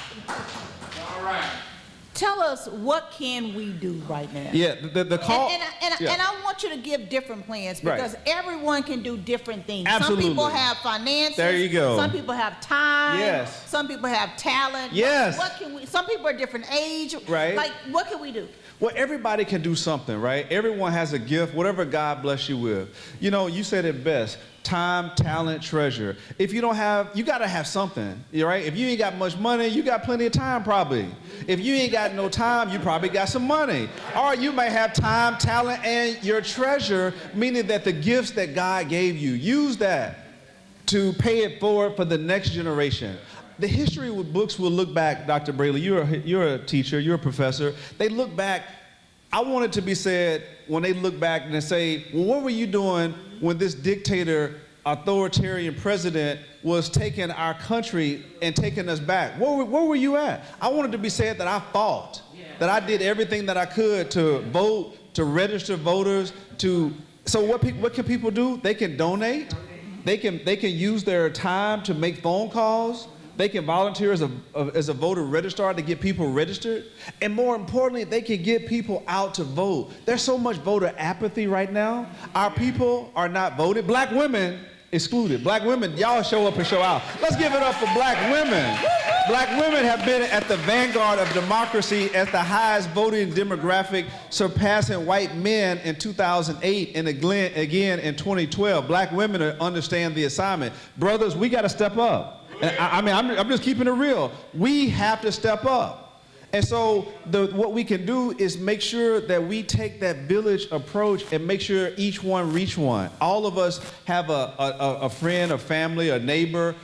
All right. Tell us, what can we do right now? Yeah, the call. And I want you to give different plans, because everyone can do different things. Absolutely. Some people have finances. There you go. Some people have time. Yes. Some people have talent. Yes. What can we? Some people are different age. Right. Like, what can we do? Well, everybody can do something, right? Everyone has a gift, whatever God bless you with. You know, you said it best. Time, talent, treasure. If you don't have, you gotta have something, right? If you ain't got much money, you got plenty of time probably. If you ain't got no time, you probably got some money. Or you may have time, talent, and your treasure, meaning that the gifts that God gave you, use that to pay it forward for the next generation. The history books will look back, Dr. Braley, you're a teacher, you're a professor. They look back. I want it to be said, when they look back and they say, well, what were you doing when this dictator, authoritarian president was taking our country and taking us back? Where were you at? I want it to be said that I fought, that I did everything that I could to vote, to register voters, so what can people do? They can donate. They can use their time to make phone calls. They can volunteer as a voter registrar to get people registered. And more importantly, they can get people out to vote. There's so much voter apathy right now. Our people are not voted. Black women excluded. Black women, y'all show up and show out. Let's give it up for black women. Black women have been at the vanguard of democracy as the highest voting demographic, surpassing white men in 2008 and again in 2012. Black women understand the assignment. Brothers, we gotta step up. And I'm just keeping it real. We have to step up. And so what we can do is make sure that we take that village approach and make sure each one reach one. All of us have a friend, a family, a neighbor,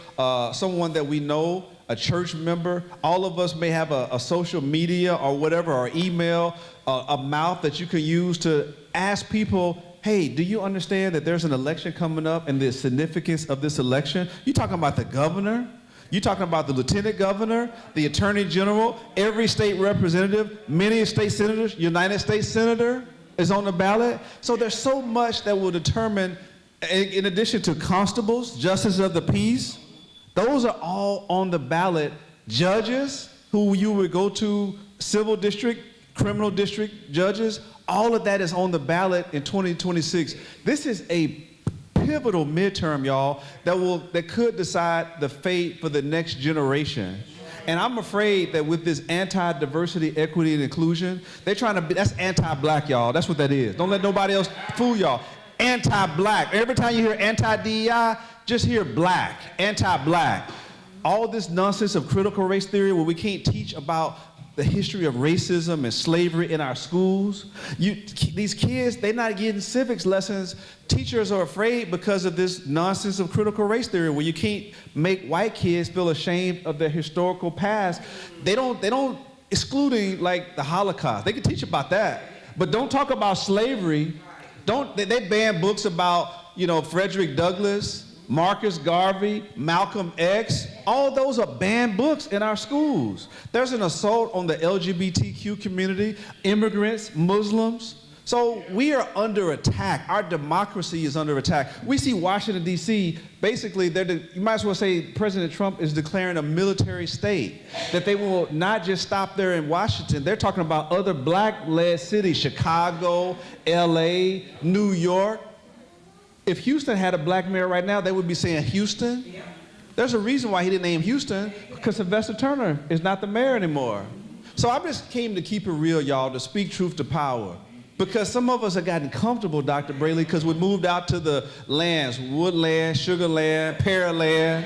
someone that we know, a church member. All of us may have a social media or whatever, or email, a mouth that you can use to ask people, hey, do you understand that there's an election coming up and the significance of this election? You talking about the governor? You talking about the lieutenant governor, the attorney general, every state representative, many state senators, United States senator is on the ballot. So there's so much that will determine, in addition to constables, justices of the peace, those are all on the ballot. Judges who you would go to, civil district, criminal district judges, all of that is on the ballot in 2026. This is a pivotal midterm, y'all, that could decide the fate for the next generation. And I'm afraid that with this anti-diversity, equity, and inclusion, they're trying to be, that's anti-black, y'all. That's what that is. Don't let nobody else fool y'all. Anti-black. Every time you hear anti-DEI, just hear black, anti-black. All this nonsense of critical race theory where we can't teach about the history of racism and slavery in our schools. These kids, they're not getting civics lessons. Teachers are afraid because of this nonsense of critical race theory where you can't make white kids feel ashamed of their historical past. They don't excluding like the Holocaust. They can teach about that, but don't talk about slavery. They ban books about, Frederick Douglass, Marcus Garvey, Malcolm X, all those are banned books in our schools. There's an assault on the LGBTQ community, immigrants, Muslims, So we are under attack. Our democracy is under attack. We see Washington, D.C., basically, you might as well say President Trump is declaring a military state, that they will not just stop there in Washington. They're talking about other black-led cities, Chicago, L.A., New York. If Houston had a black mayor right now, they would be saying Houston. There's a reason why he didn't name Houston, because Sylvester Turner is not the mayor anymore. So I just came to keep it real, y'all, to speak truth to power. Because some of us have gotten comfortable, Dr. Braley, because we moved out to the lands, woodland, sugarland, pearland,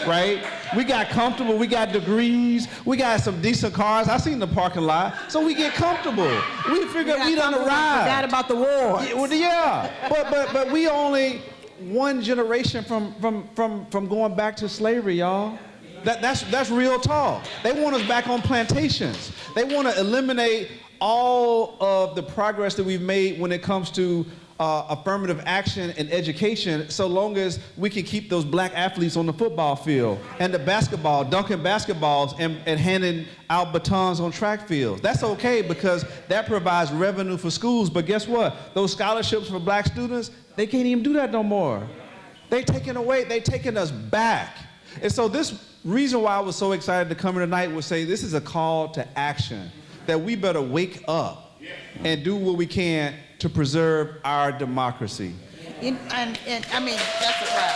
right? We got comfortable, we got degrees, we got some decent cars. I seen the parking lot, so we get comfortable. We figured we done arrived. Forgot about the war. Yeah, but we only one generation from going back to slavery, y'all. That's real talk. They want us back on plantations. They want to eliminate all of the progress that we've made when it comes to affirmative action and education, so long as we can keep those black athletes on the football field and the basketball, dunking basketballs and handing out batons on track fields. That's okay, because that provides revenue for schools. But guess what? Those scholarships for black students, they can't even do that no more. They're taking us back. And so this reason why I was so excited to come here tonight was say this is a call to action, that we better wake up and do what we can to preserve our democracy. And I mean, that's a wrap.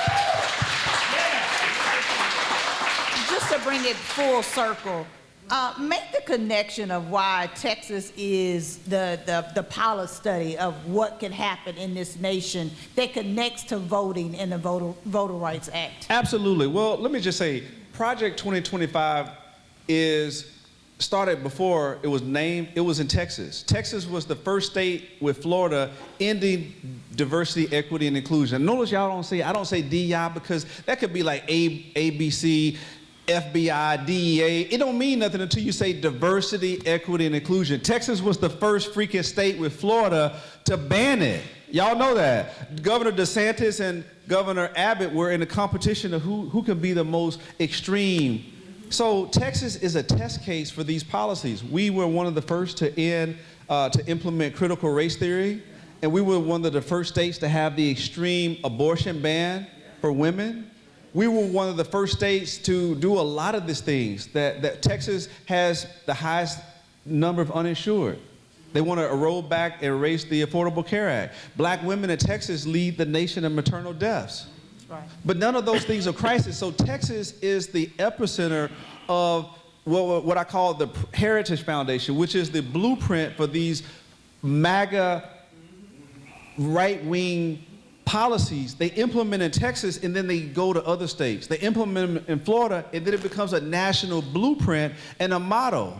Just to bring it full circle, make the connection of why Texas is the pilot study of what can happen in this nation that connects to voting in the Voter Rights Act. Absolutely. Well, let me just say, Project 2025 started before it was named. It was in Texas. Texas was the first state with Florida ending diversity, equity, and inclusion. Notice y'all I don't say DEI, because that could be like ABC, FBI, DEA. It don't mean nothing until you say diversity, equity, and inclusion. Texas was the first freaking state with Florida to ban it. Y'all know that. Governor DeSantis and Governor Abbott were in a competition of who can be the most extreme. So Texas is a test case for these policies. We were one of the first to implement critical race theory, and we were one of the first states to have the extreme abortion ban for women. We were one of the first states to do a lot of these things. That Texas has the highest number of uninsured. They want to roll back and erase the Affordable Care Act. Black women in Texas lead the nation in maternal deaths. Right. But none of those things are crisis. So Texas is the epicenter of what I call the Heritage Foundation, which is the blueprint for these MAGA right-wing policies. They implement in Texas, and then they go to other states. They implement them in Florida, and then it becomes a national blueprint and a motto.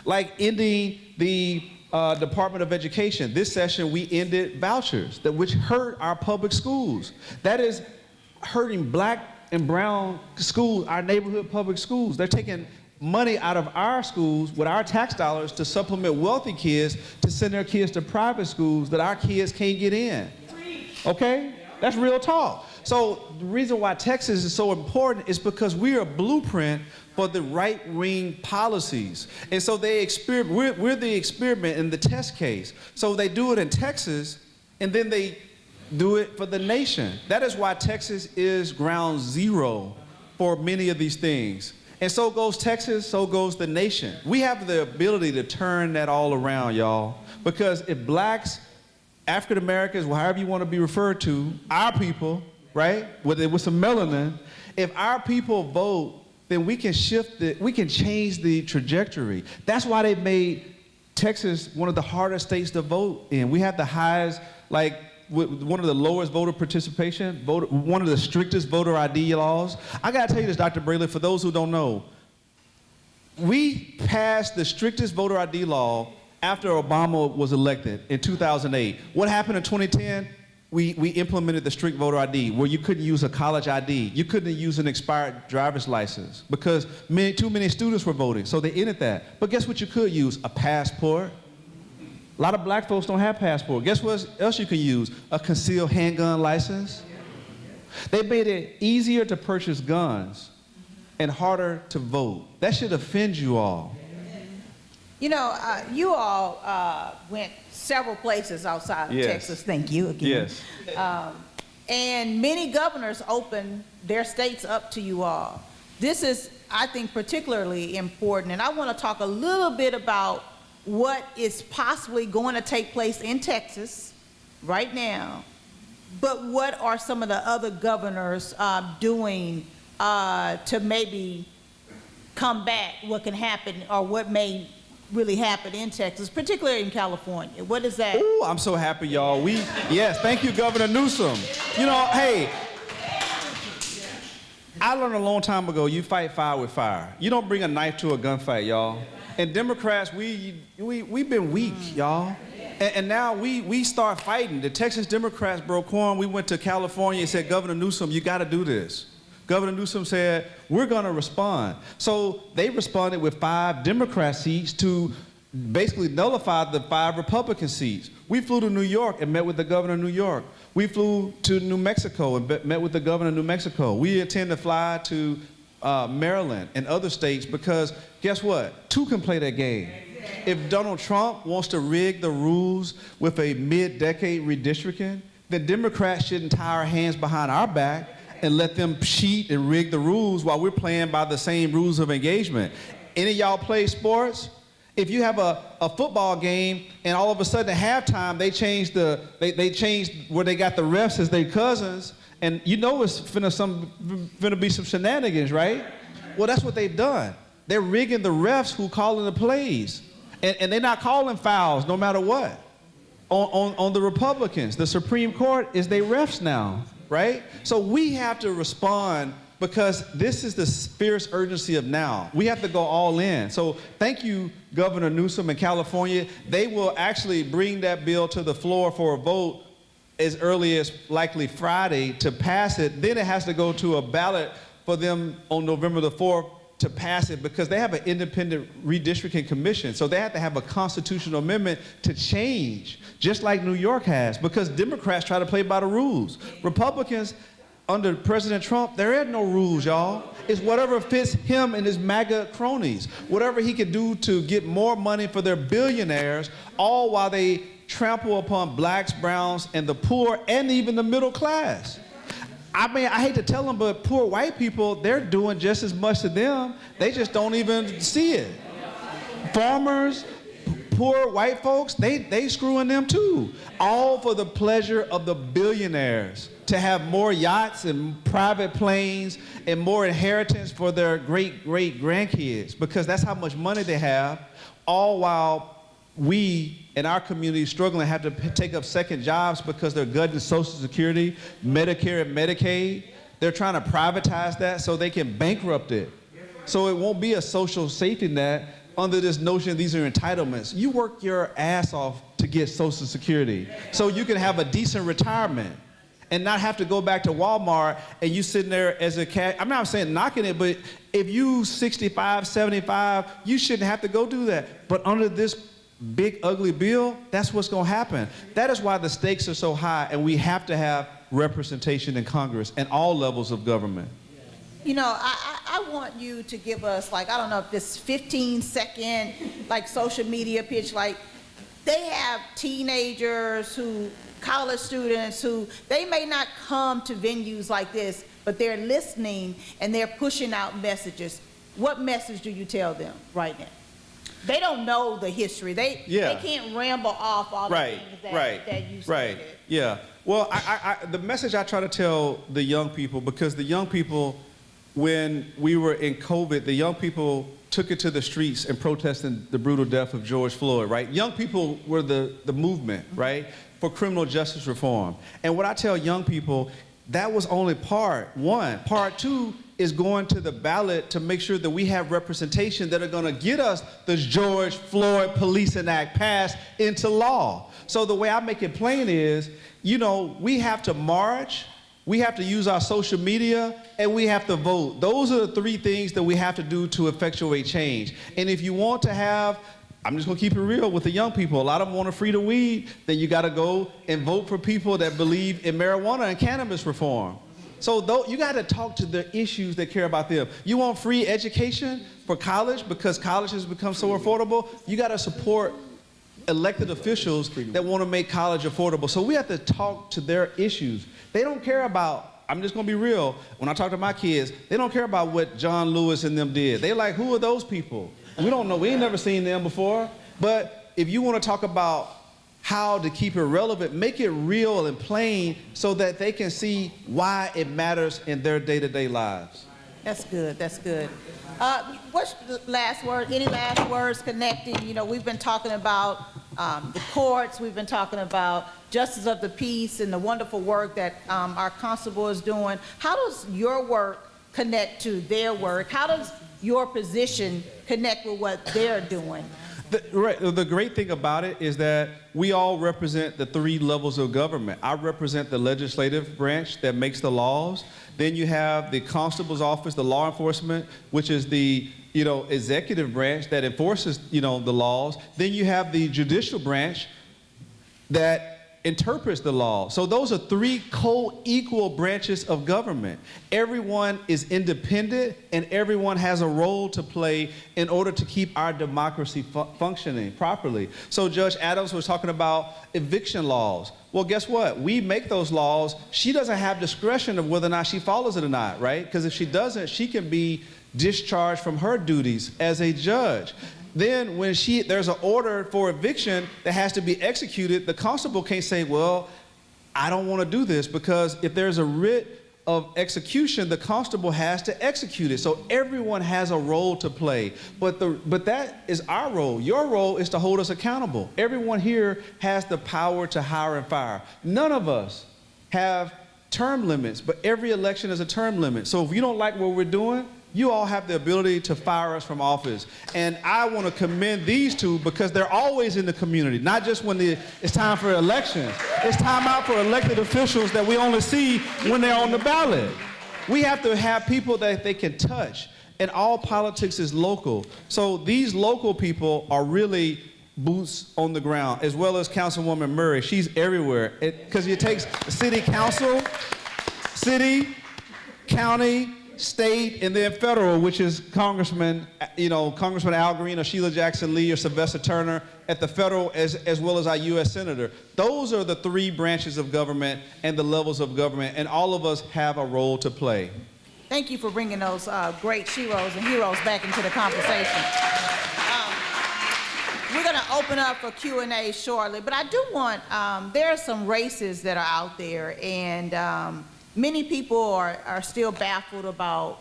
Like ending the Department of Education. This session, we ended vouchers, which hurt our public schools. That is hurting black and brown schools, our neighborhood public schools. They're taking money out of our schools with our tax dollars to supplement wealthy kids to send their kids to private schools that our kids can't get in. Okay? That's real talk. So the reason why Texas is so important is because we are a blueprint for the right-wing policies. And so we're the experiment in the test case. So they do it in Texas, and then they do it for the nation. That is why Texas is ground zero for many of these things. And so goes Texas, so goes the nation. We have the ability to turn that all around, y'all. Because if blacks, African Americans, however you want to be referred to, our people, right, with some melanin, if our people vote, then we can we can change the trajectory. That's why they made Texas one of the hardest states to vote in. We have the highest, one of the lowest voter participation, one of the strictest voter ID laws. I gotta tell you this, Dr. Braley, for those who don't know, we passed the strictest voter ID law after Obama was elected in 2008. What happened in 2010? We implemented the strict voter ID, where you couldn't use a college ID. You couldn't use an expired driver's license because too many students were voting, so they ended that. But guess what you could use? A passport. A lot of black folks don't have passports. Guess what else you can use? A concealed handgun license. They made it easier to purchase guns and harder to vote. That should offend you all. You all went several places outside of Yes. Texas. Thank you again. Yes. And many governors opened their states up to you all. This is, I think, particularly important. And I want to talk a little bit about what is possibly going to take place in Texas right now. But what are some of the other governors doing to maybe combat what can happen or what may really happen in Texas, particularly in California? What is that? Ooh, I'm so happy, y'all. Yes, thank you, Governor Newsom. You know, hey, I learned a long time ago, you fight fire with fire. You don't bring a knife to a gunfight, y'all. And Democrats, we've been weak, y'all. And now we start fighting. The Texas Democrats broke on. We went to California and said, Governor Newsom, you gotta do this. Governor Newsom said, we're gonna respond. So they responded with 5 Democrat seats to basically nullify the 5 Republican seats. We flew to New York and met with the governor of New York. We flew to New Mexico and met with the governor of New Mexico. We intend to fly to Maryland and other states because guess what? 2 can play that game. If Donald Trump wants to rig the rules with a mid-decade redistricting, then Democrats shouldn't tie our hands behind our back and let them cheat and rig the rules while we're playing by the same rules of engagement. Any of y'all play sports? If you have a football game and all of a sudden at halftime they changed where they got the refs as their cousins, and you know it's finna be some shenanigans, right? Well, that's what they've done. They're rigging the refs who calling the plays. And they're not calling fouls no matter what. On the Republicans, the Supreme Court is they refs now, right? So we have to respond because this is the fierce urgency of now. We have to go all in. So thank you, Governor Newsom in California. They will actually bring that bill to the floor for a vote as early as likely Friday to pass it. Then it has to go to a ballot for them on November the 4th to pass it because they have an independent redistricting commission. So they have to have a constitutional amendment to change, just like New York has, because Democrats try to play by the rules. Republicans, under President Trump, there is no rules, y'all. It's whatever fits him and his MAGA cronies. Whatever he can do to get more money for their billionaires, all while they trample upon blacks, browns, and the poor, and even the middle class. I mean, I hate to tell them, but poor white people, they're doing just as much to them. They just don't even see it. Farmers, poor white folks, they screwing them too. All for the pleasure of the billionaires to have more yachts and private planes and more inheritance for their great-great-grandkids because that's how much money they have, all while we in our community struggling have to take up second jobs because they're gutting Social Security, Medicare, and Medicaid. They're trying to privatize that so they can bankrupt it. So it won't be a social safety net under this notion these are entitlements. You work your ass off to get Social Security so you can have a decent retirement and not have to go back to Walmart and you sitting there as a cat. I'm not saying knocking it, but if you 65, 75, you shouldn't have to go do that. But under this big ugly bill, that's what's going to happen. That is why the stakes are so high and we have to have representation in Congress and all levels of government. You know, I want you to give us, like, I don't know if this 15-second, like, social media pitch, like, they have teenagers college students who, they may not come to venues like this, but they're listening and they're pushing out messages. What message do you tell them right now? They don't know the history. They can't ramble off all the things that you stated. Right, yeah. Well, the message I try to tell the young people, because the young people, when we were in COVID, the young people took it to the streets and protested the brutal death of George Floyd, right? Young people were the movement, right, for criminal justice reform. And what I tell young people, that was only part one. Part two is going to the ballot to make sure that we have representation that are gonna get us the George Floyd Policing Act passed into law. So the way I make it plain is, you know, we have to march, we have to use our social media, and we have to vote. Those are the 3 things that we have to do to effectuate change. And if you want to have, I'm just gonna keep it real with the young people, a lot of them want to free the weed, then you gotta go and vote for people that believe in marijuana and cannabis reform. So though, you got to talk to the issues that care about them. You want free education for college because college has become so affordable? You got to support elected officials that want to make college affordable. So we have to talk to their issues. They don't care about, I'm just going to be real, when I talk to my kids, they don't care about what John Lewis and them did. They like, who are those people? We don't know. We ain't never seen them before. But if you want to talk about how to keep it relevant, make it real and plain so that they can see why it matters in their day-to-day lives. That's good, that's good. What's the last word, any last words connecting? You know, we've been talking about the courts, we've been talking about justice of the peace and the wonderful work that our constable is doing. How does your work connect to their work? How does your position connect with what they're doing? The great thing about it is that we all represent the 3 levels of government. I represent the legislative branch that makes the laws. Then you have the constable's office, the law enforcement, which is the executive branch that enforces the laws. Then you have the judicial branch that interprets the law. So those are 3 co-equal branches of government. Everyone is independent and everyone has a role to play in order to keep our democracy functioning properly. So Judge Adams was talking about eviction laws. Well, guess what? We make those laws. She doesn't have discretion of whether or not she follows it or not, right? Because if she doesn't, she can be discharged from her duties as a judge. Then when there's an order for eviction that has to be executed, the constable can't say, well, I don't want to do this, because if there's a writ of execution, the constable has to execute it. So everyone has a role to play. But that is our role. Your role is to hold us accountable. Everyone here has the power to hire and fire. None of us have term limits, but every election is a term limit. So if you don't like what we're doing, you all have the ability to fire us from office. And I want to commend these 2 because they're always in the community, not just when it's time for elections. It's time out for elected officials that we only see when they're on the ballot. We have to have people that they can touch, and all politics is local. So these local people are really boots on the ground, as well as Councilwoman Murray. She's everywhere, because it takes city council, city, county, state, and then federal, which is Congressman Al Green or Sheila Jackson Lee or Sylvester Turner at the federal, as well as our U.S. Senator. Those are the 3 branches of government and the levels of government, and all of us have a role to play. Thank you for bringing those great sheroes and heroes back into the conversation. We're going to open up for Q&A shortly, but I do want, there are some races that are out there, and many people are still baffled about,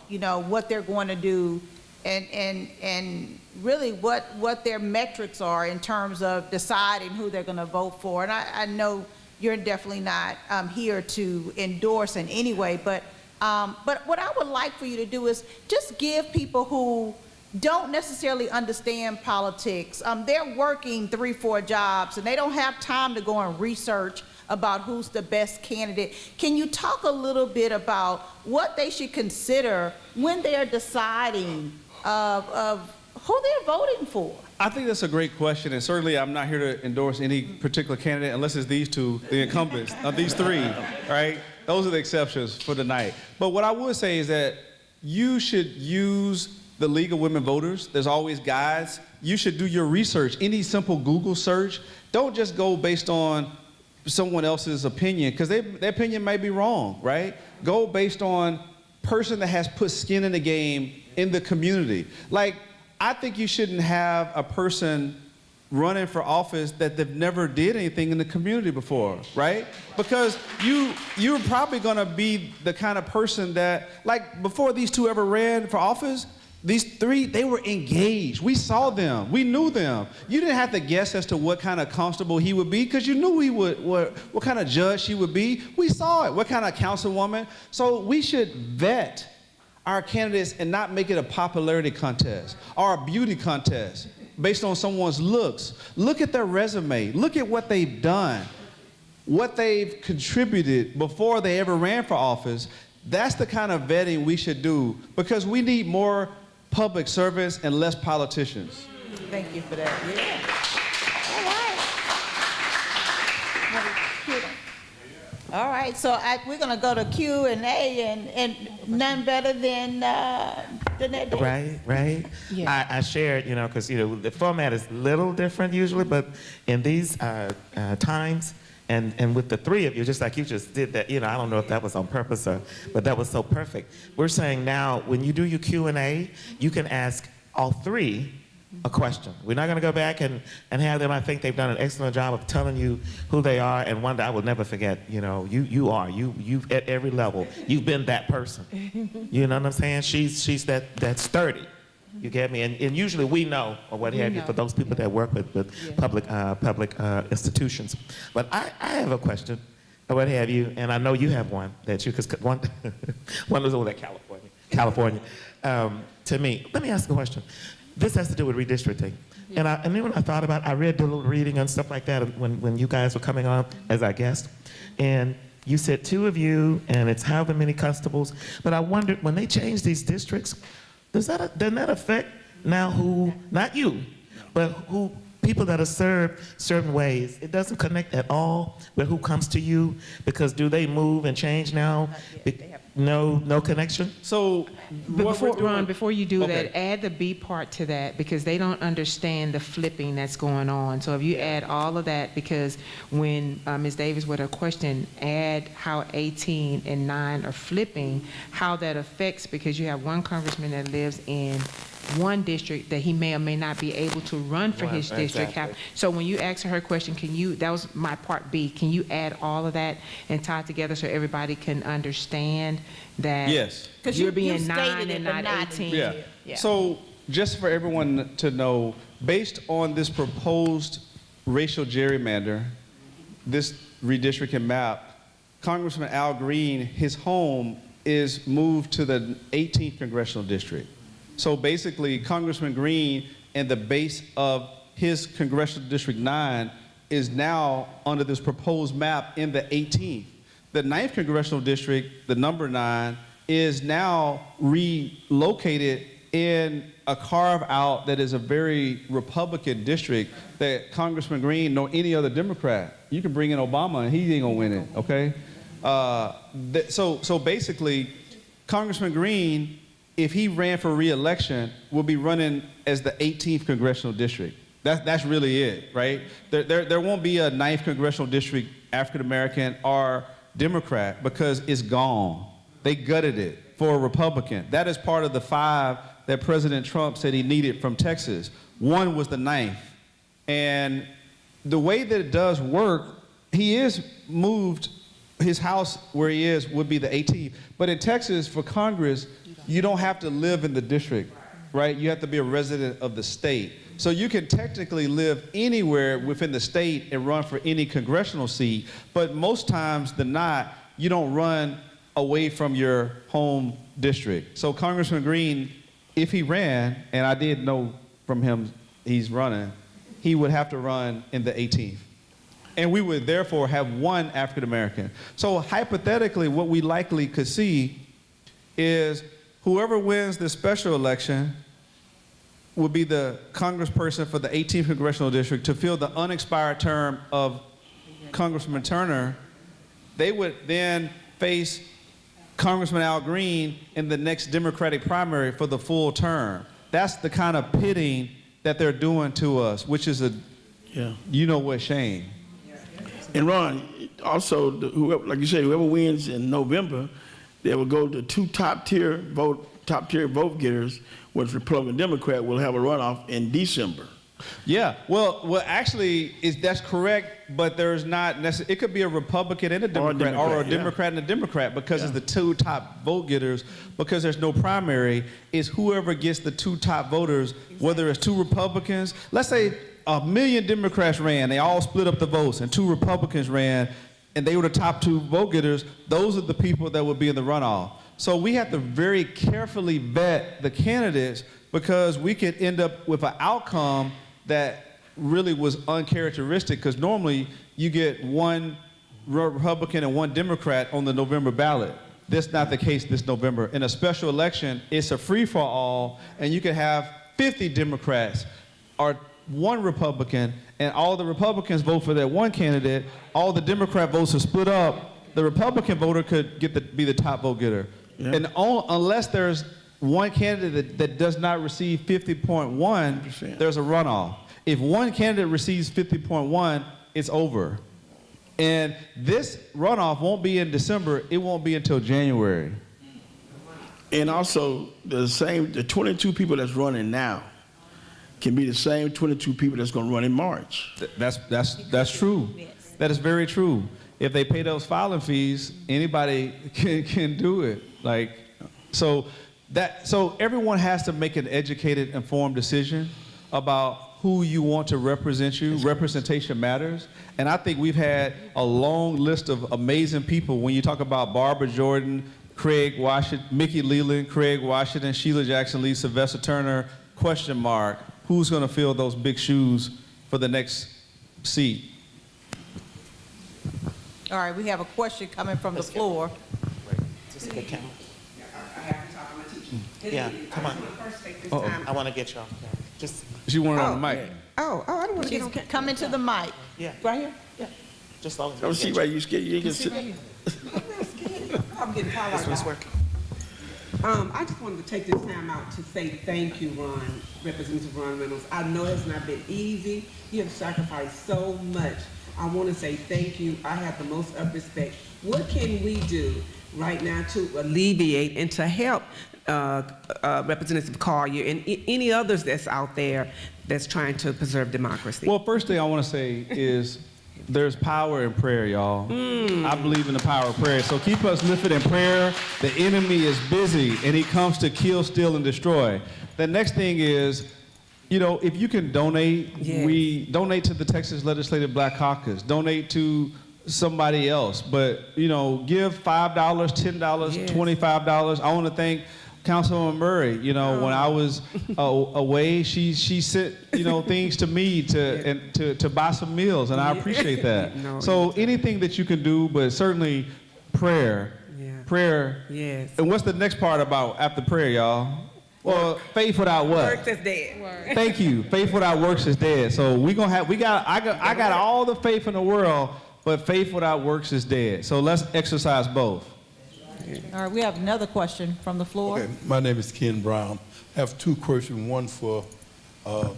what they're going to do and really what their metrics are in terms of deciding who they're going to vote for. And I know you're definitely not here to endorse in any way, but what I would like for you to do is just give people who don't necessarily understand politics. They're working 3-4 jobs and they don't have time to go and research about who's the best candidate. Can you talk a little bit about what they should consider when they're deciding of who they're voting for? I think that's a great question, and certainly I'm not here to endorse any particular candidate unless it's these 2, the incumbents, these 3, right? Those are the exceptions for tonight. But what I would say is that you should use the League of Women Voters. There's always guides. You should do your research. Any simple Google search. Don't just go based on someone else's opinion, because their opinion may be wrong, right? Go based on person that has put skin in the game in the community. Like, I think you shouldn't have a person running for office that they've never did anything in the community before, right? Because you're probably gonna be the kind of person that, like, before these 2 ever ran for office, these 3, they were engaged. We saw them. We knew them. You didn't have to guess as to what kind of constable he would be, because you knew he would, what kind of judge he would be. We saw it. What kind of councilwoman. So we should vet our candidates and not make it a popularity contest or a beauty contest based on someone's looks. Look at their resume. Look at what they've done, what they've contributed before they ever ran for office. That's the kind of vetting we should do, because we need more public servants and less politicians. Thank you for that. Yeah. All right. All right, so we're gonna go to Q&A and none better than that. Right, right. Yeah. I shared, because, the format is a little different usually, but in these times, and with the three of you, just like you just did that, I don't know if that was on purpose but that was so perfect. We're saying now, when you do your Q&A, you can ask all three a question. We're not going to go back and have them. I think they've done an excellent job of telling you who they are, and one that I will never forget. You at every level, you've been that person. You know what I'm saying? She's that sturdy. You get me? And usually we know, or what have you, for those people that work with public institutions. But I have a question, or what have you, and I know you have one that you, because one was over at California. To me, let me ask a question. This has to do with redistricting. And then when I thought about it, I read the little reading and stuff like that when you guys were coming on as our guest. And you said 2 of you, and it's however many constables. But I wondered, when they change these districts, doesn't that affect now who, not you, but who people that are served certain ways? It doesn't connect at all with who comes to you, because do they move and change now? No connection? So, Before you do Okay. that, add the B part to that, because they don't understand the flipping that's going on. So if you add all of that, because when Ms. Davis with her question, add how 18 and 9 are flipping, how that affects, because you have one congressman that lives in one district that he may or may not be able to run for his district. Exactly. So when you ask her question, that was my part B, can you add all of that and tie it together so everybody can understand that Yes. 'Cause you're you being stated 9 it, and but not not 18? Yeah. So just for everyone to know, based on this proposed racial gerrymander, this redistricting map, Congressman Al Green, his home is moved to the 18th congressional district. So basically, Congressman Green and the base of his congressional district 9 is now under this proposed map in the 18th. The 9th congressional district, the number 9, is now relocated in a carve out that is a very Republican district that Congressman Green nor any other Democrat. You can bring in Obama and he ain't gonna win it, okay? So basically, Congressman Green, if he ran for re-election, will be running as the 18th congressional district. That's really it, right? There won't be a 9th congressional district African American or Democrat, because it's gone. They gutted it for a Republican. That is part of the 5 that President Trump said he needed from Texas. One was the 9th. And the way that it does work, he is moved, his house where he is would be the 18th. But in Texas, for Congress, you don't have to live in the district, right? You have to be a resident of the state. So you can technically live anywhere within the state and run for any congressional seat, but most times than not, you don't run away from your home district. So Congressman Green, if he ran, and I did know from him he's running, he would have to run in the 18th. And we would therefore have one African American. So hypothetically, what we likely could see is whoever wins this special election will be the congressperson for the 18th congressional district to fill the unexpired term of Congressman Turner. They would then face Congressman Al Green in the next Democratic primary for the full term. That's the kind of pitting that they're doing to us, which is you know what, shame. And Ron, also, whoever, like you say, whoever wins in November, they will go to 2 top-tier vote getters, which Republican Democrat will have a runoff in December. Yeah, well, actually, that's correct, but there's not necessarily, it could be a Republican and a Democrat, or a Democrat and a Democrat, because it's the 2 top vote getters, because there's no primary. It's whoever gets the 2 top voters, whether it's 2 Republicans. Let's say 1 million Democrats ran, they all split up the votes, and 2 Republicans ran, and they were the top 2 vote getters. Those are the people that would be in the runoff. So we have to very carefully vet the candidates, because we could end up with an outcome that really was uncharacteristic, because normally you get 1 Republican and 1 Democrat on the November ballot. That's not the case this November. In a special election, it's a free-for-all, and you could have 50 Democrats or 1 Republican, and all the Republicans vote for that 1 candidate, all the Democrat votes are split up, the Republican voter could be the top vote getter. Yeah. And unless there's one candidate that does not receive 50.1, there's a runoff. If one candidate receives 50.1, it's over. And this runoff won't be in December, it won't be until January. And also, the 22 people that's running now can be the same 22 people that's going to run in March. That's true. That is very true. If they pay those filing fees, anybody can do it. So everyone has to make an educated, informed decision about who you want to represent you. Representation matters. And I think we've had a long list of amazing people. When you talk about Barbara Jordan, Craig Washington, Mickey Leland, Craig Washington, Sheila Jackson Lee, Sylvester Turner, question mark, who's going to fill those big shoes for the next seat? All right, we have a question coming from the floor. Just the camera. Yeah, come on. I want to get y'all. Just. She wanted on the mic. Oh, I don't want to get on. Come into the mic. Yeah. Right here? Yeah. Just long as Don't see why you scared. You can sit. I'm getting followed. This one's working. I just wanted to take this time out to say thank you, Ron, Representative Ron Reynolds. I know it's not been easy. You have sacrificed so much. I want to say thank you. I have the most of respect. What can we do right now to alleviate and to help Representative Collier and any others that's out there that's trying to preserve democracy? Well, first thing I want to say is there's power in prayer, y'all. I believe in the power of prayer. So keep us lifted in prayer. The enemy is busy, and he comes to kill, steal, and destroy. The next thing is, if you can donate, we donate to the Texas Legislative Black Caucus. Donate to somebody else. But, give $5, $10, $25. I want to thank Councilwoman Murray, when I was away, she sent things to me to buy some meals, and I appreciate that. So anything that you can do, but certainly prayer. Prayer. Yes. And what's the next part about after prayer, y'all? Well, faith without what? Works is dead. Thank you. Faith without works is dead. So I got all the faith in the world, but faith without works is dead. So let's exercise both. All right, we have another question from the floor. Okay, my name is Ken Brown. I have two questions, one for Brother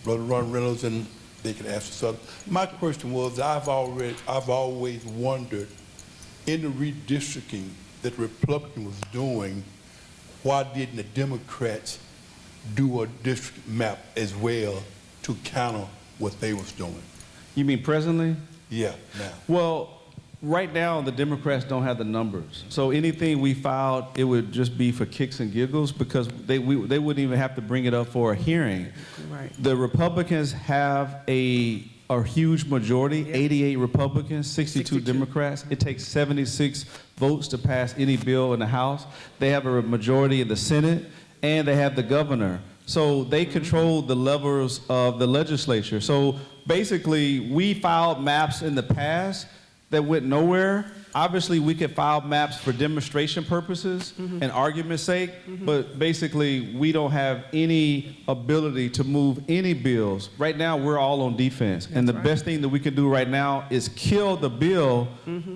Ron Reynolds, and they can answer something. My question was, I've always wondered, in the redistricting that the Republican was doing, why didn't the Democrats do a district map as well to counter what they was doing? You mean presently? Yeah, now. Well, right now, the Democrats don't have the numbers. So anything we filed, it would just be for kicks and giggles because they wouldn't even have to bring it up for a hearing. Right. The Republicans have a huge majority, 88 Republicans, 62 Democrats. It takes 76 votes to pass any bill in the House. They have a majority in the Senate, and they have the governor. So they control the levers of the legislature. So basically, we filed maps in the past that went nowhere. Obviously, we could file maps for demonstration purposes and argument's sake, but basically, we don't have any ability to move any bills. Right now, we're all on defense, and the best thing that we can do right now is kill the bill.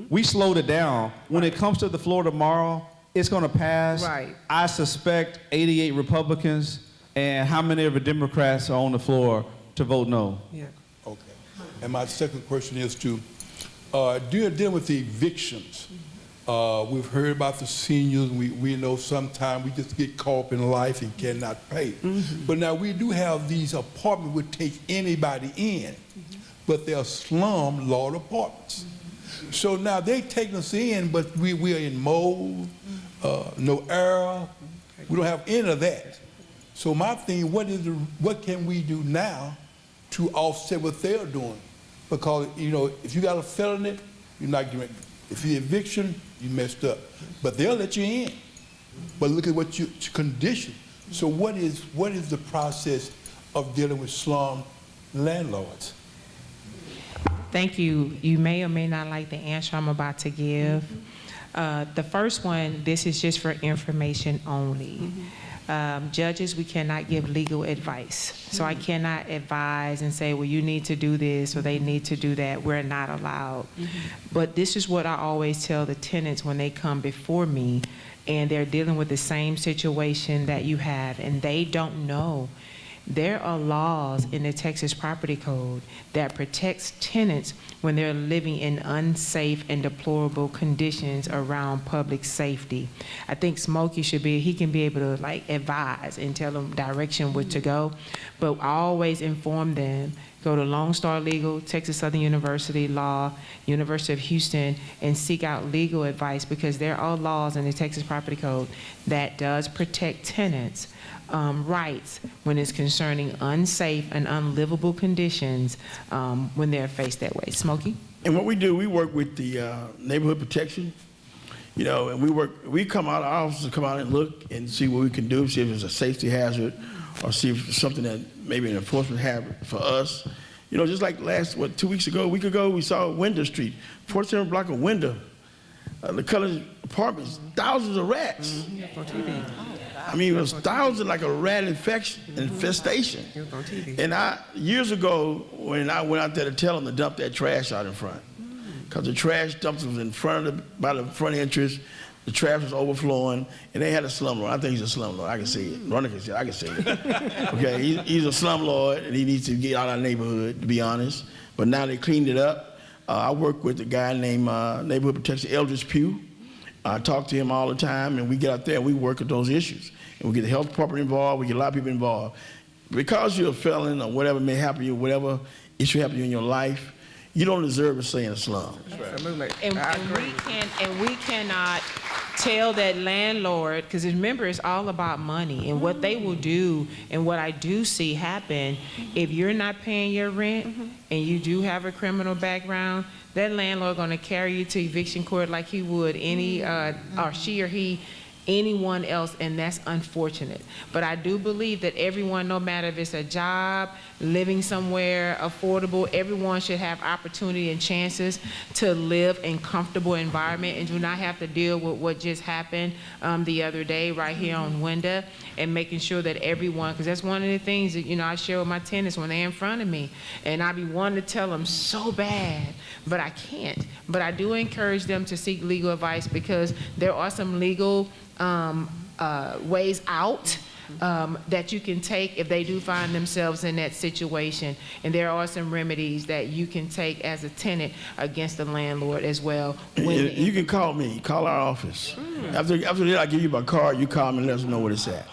We slowed it down. When it comes to the floor tomorrow, it's going to pass. Right. I suspect 88 Republicans, and how many of the Democrats are on the floor to vote no? Yeah. Okay. And my second question is to, dealing with the evictions, we've heard about the seniors. We know sometimes we just get caught up in life and cannot pay. But now we do have these apartments would take anybody in, but they're slum lord apartments. So now they taking us in, but we are in mold, no air. We don't have any of that. So my thing, what can we do now to offset what they're doing? Because, if you got a felony, you're not getting, if you're eviction, you messed up. But they'll let you in. But look at what your condition. So what is the process of dealing with slum landlords? Thank you. You may or may not like the answer I'm about to give. The first one, this is just for information only. Judges, we cannot give legal advice. So I cannot advise and say, well, you need to do this or they need to do that. We're not allowed. But this is what I always tell the tenants when they come before me and they're dealing with the same situation that you have and they don't know. There are laws in the Texas Property Code that protects tenants when they're living in unsafe and deplorable conditions around public safety. I think Smokey he can be able to like advise and tell them direction where to go, but I always inform them, go to Lone Star Legal, Texas Southern University Law, University of Houston, and seek out legal advice because there are laws in the Texas Property Code that does protect tenants' rights when it's concerning unsafe and unlivable conditions when they're faced that way. Smokey? And what we do, we work with the neighborhood protection, you know, and we come out, our officers come out and look and see what we can do, see if it's a safety hazard or see if it's something that maybe an enforcement hazard for us. You know, just like 2 weeks ago, a week ago, we saw Winder Street, 47th block of Winder, the colored apartments, thousands of rats. I mean, it was thousands, like a rat infestation. And years ago, when I went out there to tell them to dump that trash out in front, because the trash dumpster was in front of by the front entrance, the trash was overflowing, and they had a slumlord. I think he's a slumlord. I can see it. Ronnie can see it. I can see it. Okay, he's a slumlord, and he needs to get out of our neighborhood, to be honest. But now they cleaned it up. I work with a guy named Neighborhood Protection, Eldridge Pugh. I talk to him all the time, and we get out there and we work at those issues. And we get the health department involved, we get a lot of people involved. Because you're a felon or whatever may happen to you, whatever issue happen to you in your life, you don't deserve to stay in a slum. Absolutely. And we cannot tell that landlord, because remember, it's all about money and what they will do. And what I do see happen, if you're not paying your rent and you do have a criminal background, that landlord going to carry you to eviction court like he would any, or she or he, anyone else, and that's unfortunate. But I do believe that everyone, no matter if it's a job, living somewhere affordable, everyone should have opportunity and chances to live in comfortable environment and do not have to deal with what just happened the other day right here on Wenda, and making sure that everyone, because that's one of the things that, you know, I share with my tenants when they're in front of me, and I be wanting to tell them so bad, but I can't. But I do encourage them to seek legal advice because there are some legal ways out that you can take if they do find themselves in that situation. And there are some remedies that you can take as a tenant against the landlord as well. You can call me, call our office. After that, I give you my card, you call me and let us know where it's at.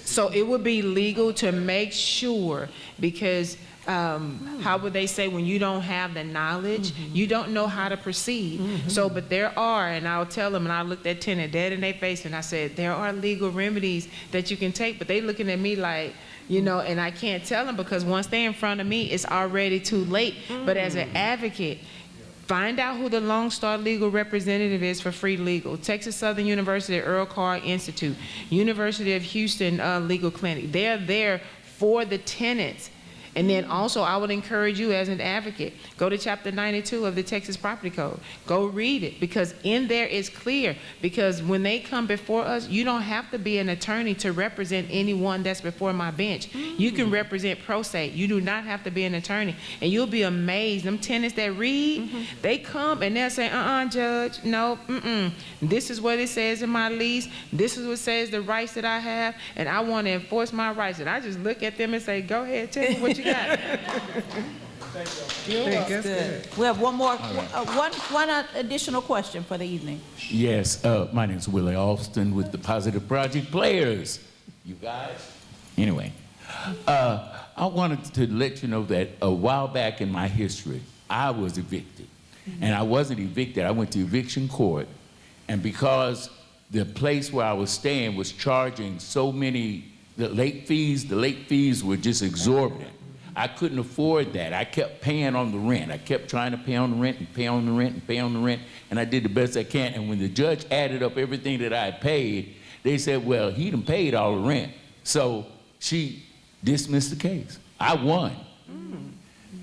So it would be legal to make sure, because how would they say, when you don't have the knowledge, you don't know how to proceed. So, but there are, and I'll tell them, and I looked that tenant dead in their face and I said, there are legal remedies that you can take, but they looking at me like, you know, and I can't tell them because once they're in front of me, it's already too late. But as an advocate, find out who the Lone Star legal representative is for free legal. Texas Southern University Earl Carr Institute, University of Houston Legal Clinic. They're there for the tenants. And then also, I would encourage you as an advocate, go to Chapter 92 of the Texas Property Code. Go read it, because in there it's clear. Because when they come before us, you don't have to be an attorney to represent anyone that's before my bench. You can represent pro se. You do not have to be an attorney. And you'll be amazed. Them tenants that read, they come and they'll say, judge, no, this is what it says in my lease. This is what says the rights that I have, and I want to enforce my rights. And I just look at them and say, go ahead, tell me what you got. Good. We have one more, one additional question for the evening. Yes, my name is Willie Alston with the Positive Project Players. You guys? Anyway, I wanted to let you know that a while back in my history, I was evicted. And I wasn't evicted, I went to eviction court. And because the place where I was staying was charging so many, the late fees were just exorbitant. I couldn't afford that. I kept paying on the rent. I kept trying to pay on the rent and pay on the rent and pay on the rent, and I did the best I can. And when the judge added up everything that I had paid, they said, well, he done paid all the rent. So she dismissed the case. I won.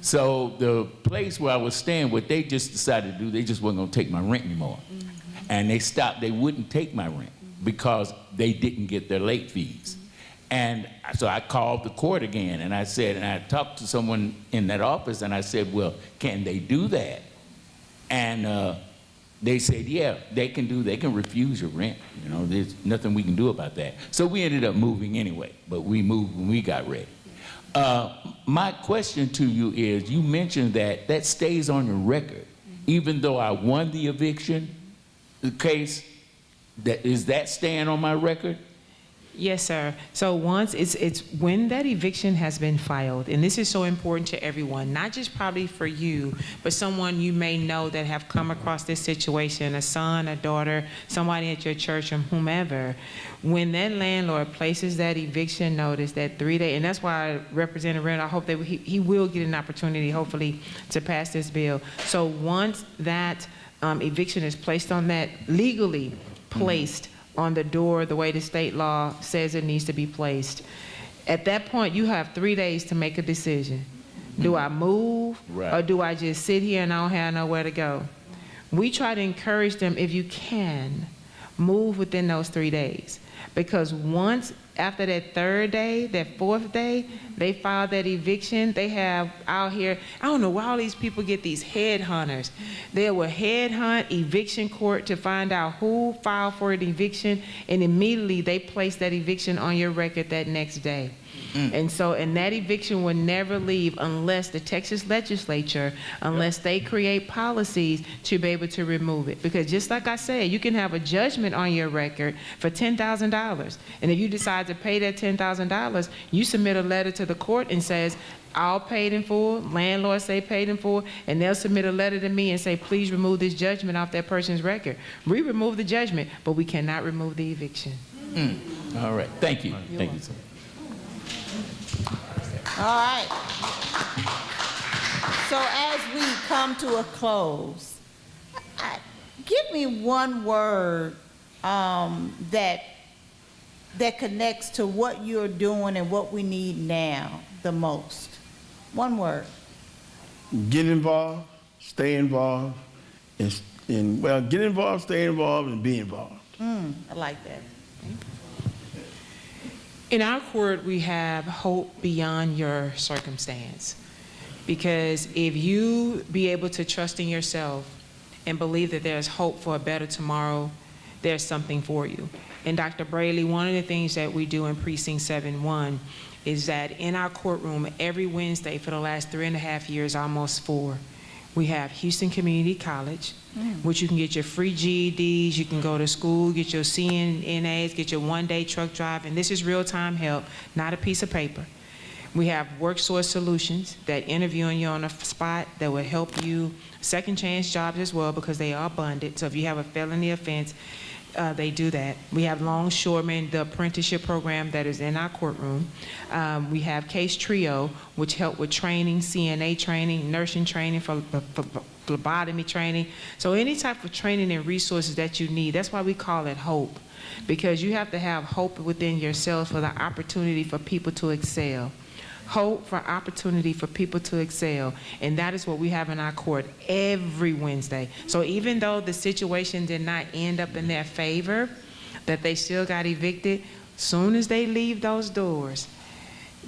So the place where I was staying, what they just decided to do, they just wasn't gonna take my rent anymore. And they stopped, they wouldn't take my rent. because they didn't get their late fees. And so I called the court again, and I said, and I talked to someone in that office, and I said, well, can they do that? And they said, yeah, they can refuse your rent. You know, there's nothing we can do about that. So we ended up moving anyway, but we moved when we got ready. My question to you is, you mentioned that stays on your record. Even though I won the eviction case, is that staying on my record? Yes, sir. So once it's when that eviction has been filed, and this is so important to everyone, not just probably for you, but someone you may know that have come across this situation, a son, a daughter, somebody at your church, or whomever. When that landlord places that eviction notice, that 3-day, and that's why Representative Randall, I hope that he will get an opportunity, hopefully, to pass this bill. So once that eviction is placed on that, legally placed on the door the way the state law says it needs to be placed, at that point you have 3 days to make a decision. Do I move, right, or do I just sit here and I don't have nowhere to go? We try to encourage them, if you can, move within those 3 days. Because once, after that 3rd day, that 4th day, they file that eviction, they have out here, I don't know why all these people get these headhunters. They will headhunt eviction court to find out who filed for an eviction, and immediately they place that eviction on your record that next day. And that eviction will never leave unless the Texas legislature, unless they create policies to be able to remove it. Because just like I said, you can have a judgment on your record for $10,000. And if you decide to pay that $10,000, you submit a letter to the court and says, all paid in full, landlords say paid in full, and they'll submit a letter to me and say, please remove this judgment off that person's record. We remove the judgment, but we cannot remove the eviction. All right, thank you. Thank you, sir. All right. So as we come to a close, give me one word that connects to what you're doing and what we need now the most. One word. Get involved, stay involved, and get involved, stay involved, and be involved. I like that. In our court, we have hope beyond your circumstance. Because if you be able to trust in yourself and believe that there's hope for a better tomorrow, there's something for you. And Dr. Braley, one of the things that we do in Precinct 7-1 is that in our courtroom every Wednesday for the last 3.5 years, almost 4, we have Houston Community College, which you can get your free GEDs, you can go to school, get your CNAs, get your one-day truck drive, and this is real-time help, not a piece of paper. We have WorkSource Solutions that interviewing you on the spot that will help you, second chance jobs as well because they are abundant, so if you have a felony offense, they do that. We have Longshoremen, the apprenticeship program that is in our courtroom. We have Case Trio, which help with training, CNA training, nursing training, for phlebotomy training. So any type of training and resources that you need, that's why we call it hope. Because you have to have hope within yourself for the opportunity for people to excel. Hope for opportunity for people to excel. And that is what we have in our court every Wednesday. So even though the situation did not end up in their favor, that they still got evicted, soon as they leave those doors,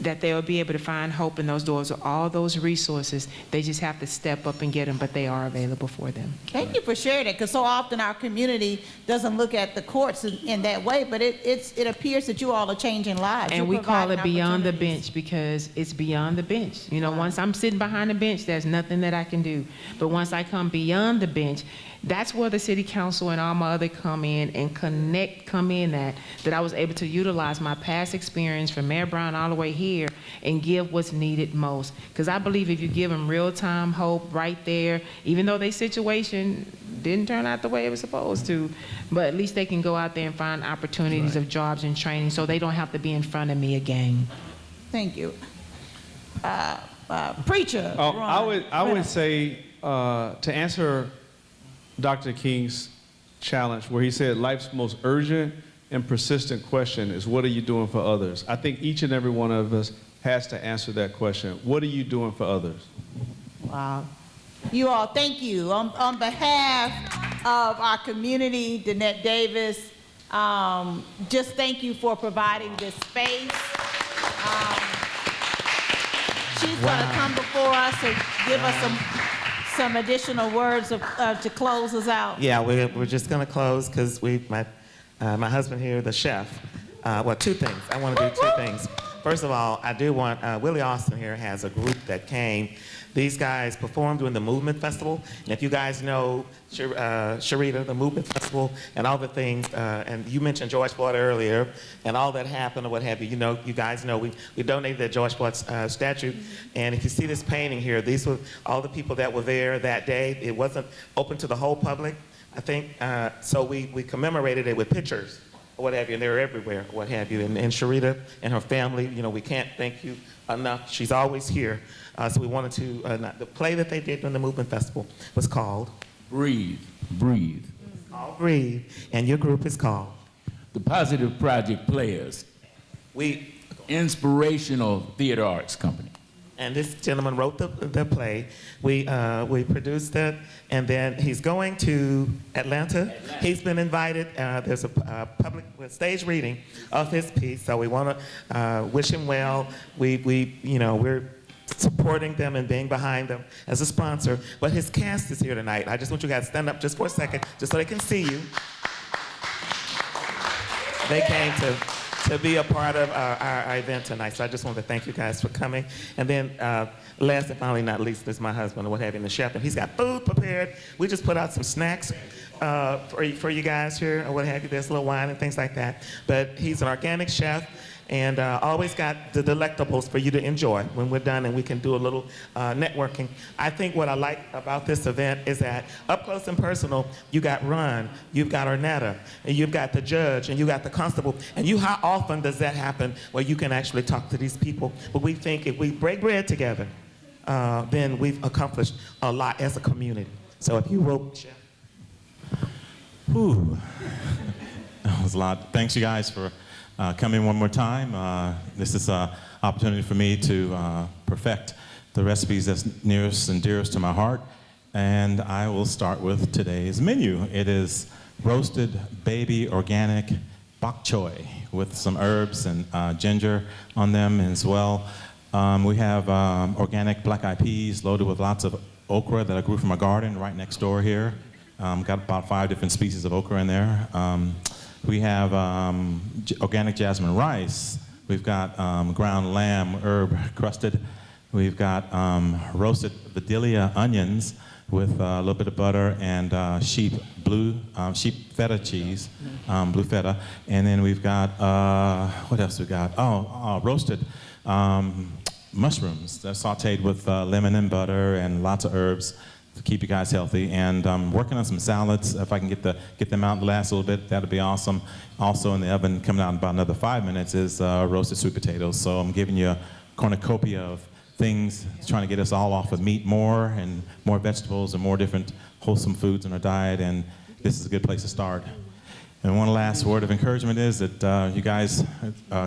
that they'll be able to find hope in those doors with all those resources. They just have to step up and get them, but they are available for them. Thank you for sharing it, because so often our community doesn't look at the courts in that way, but it appears that you all are changing lives. And we call it beyond the bench because it's beyond the bench. You know, once I'm sitting behind the bench, there's nothing that I can do. But once I come beyond the bench, that's where the city council and all my other come in that I was able to utilize my past experience from Mayor Brown all the way here and give what's needed most. Because I believe if you give them real-time hope right there, even though their situation didn't turn out the way it was supposed to, but at least they can go out there and find opportunities of jobs and training so they don't have to be in front of me again. Thank you. Preacher. I would say to answer Dr. King's challenge where he said life's most urgent and persistent question is, what are you doing for others? I think each and every one of us has to answer that question. What are you doing for others? Wow. You all, thank you. On behalf of our community, Danette Davis, Just thank you for providing this space. She's going to come before us and give us some additional words to close us out. Yeah, we're just going to close because my husband here, the chef, well, two things. I want to do two things. First of all, I do want, Willie Austin here has a group that came. These guys performed during the Movement Festival. And if you guys know Sharita, the Movement Festival, and all the things, and you mentioned George Floyd earlier, and all that happened or what have you, you guys know we donated the George Floyd statue. And if you see this painting here, these were all the people that were there that day. It wasn't open to the whole public, I think. So we commemorated it with pictures, or what have you, and they're everywhere, what have you. And Sharita and her family, we can't thank you enough. She's always here. So we wanted to, the play that they did during the Movement Festival was called Breathe, Breathe. It's called Breathe, and your group is called? The Positive Project Players. Inspirational Theater Arts Company. And this gentleman wrote the play. We produced it, and then he's going to Atlanta. He's been invited. There's a public stage reading of his piece, so we want to wish him well. We're supporting them and being behind them as a sponsor. But his cast is here tonight. I just want you guys to stand up just for a second, just so they can see you. They came to be a part of our event tonight. So I just want to thank you guys for coming. And then last and finally not least is my husband, or what have you, the chef, and he's got food prepared. We just put out some snacks for you guys here, or what have you. There's a little wine and things like that. But he's an organic chef, and always got the delectables for you to enjoy when we're done, and we can do a little networking. I think what I like about this event is that up close and personal, you got Ron, you've got Ornetta, and you've got the judge, and you got the constable. And how often does that happen where you can actually talk to these people? But we think if we break bread together, then we've accomplished a lot as a community. So if you will, Chef. Whew. That was a lot. Thanks, you guys, for coming one more time. This is an opportunity for me to perfect the recipes that's nearest and dearest to my heart. And I will start with today's menu. It is roasted baby organic bok choy with some herbs and ginger on them as well. We have organic black-eyed peas loaded with lots of okra that I grew from a garden right next door here. Got about 5 different species of okra in there. We have organic jasmine rice. We've got ground lamb, herb crusted. We've got roasted Vidalia onions with a little bit of butter and sheep feta cheese, blue feta. And then we've got, what else we got? Roasted mushrooms. They're sauteed with lemon and butter and lots of herbs to keep you guys healthy. And I'm working on some salads. If I can get them out and last a little bit, that'd be awesome. Also in the oven, coming out in about another 5 minutes, is roasted sweet potatoes. So I'm giving you a cornucopia of things, trying to get us all off of meat more and more vegetables and more different wholesome foods in our diet. And this is a good place to start. And one last word of encouragement is that you guys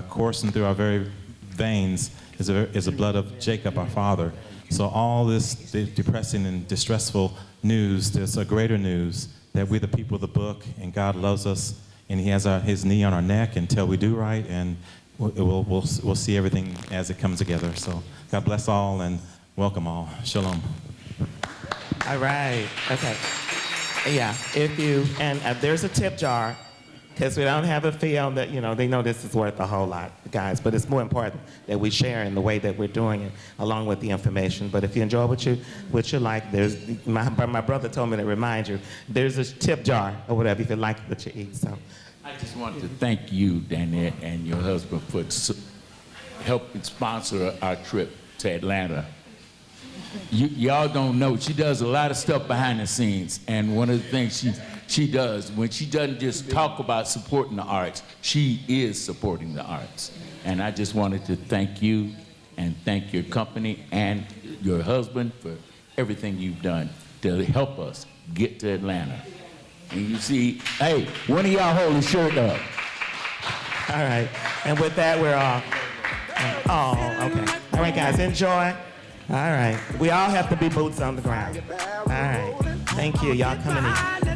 coursing through our very veins is the blood of Jacob, our father. So all this depressing and distressful news, there's a greater news that we're the people of the book, and God loves us, and He has His knee on our neck until we do right, and we'll see everything as it comes together. So God bless all, and welcome all. Shalom. All right. Okay. Yeah. And there's a tip jar, because we don't have a feel that, they know this is worth a whole lot, guys, but it's more important that we share in the way that we're doing it, along with the information. But if you enjoy what you like, my brother told me to remind you, there's a tip jar or whatever if you like what you eat. So I just want to thank you, Danette, and your husband for helping sponsor our trip to Atlanta. Y'all don't know, she does a lot of stuff behind the scenes, and one of the things she does, when she doesn't just talk about supporting the arts, she is supporting the arts. And I just wanted to thank you and thank your company and your husband for everything you've done to help us get to Atlanta. And you see, hey, one of y'all hold his shirt up. all right. And with that, we're off. Okay. All right, guys, enjoy. All right. We all have to be boots on the ground. All right. Thank you. Y'all come and eat.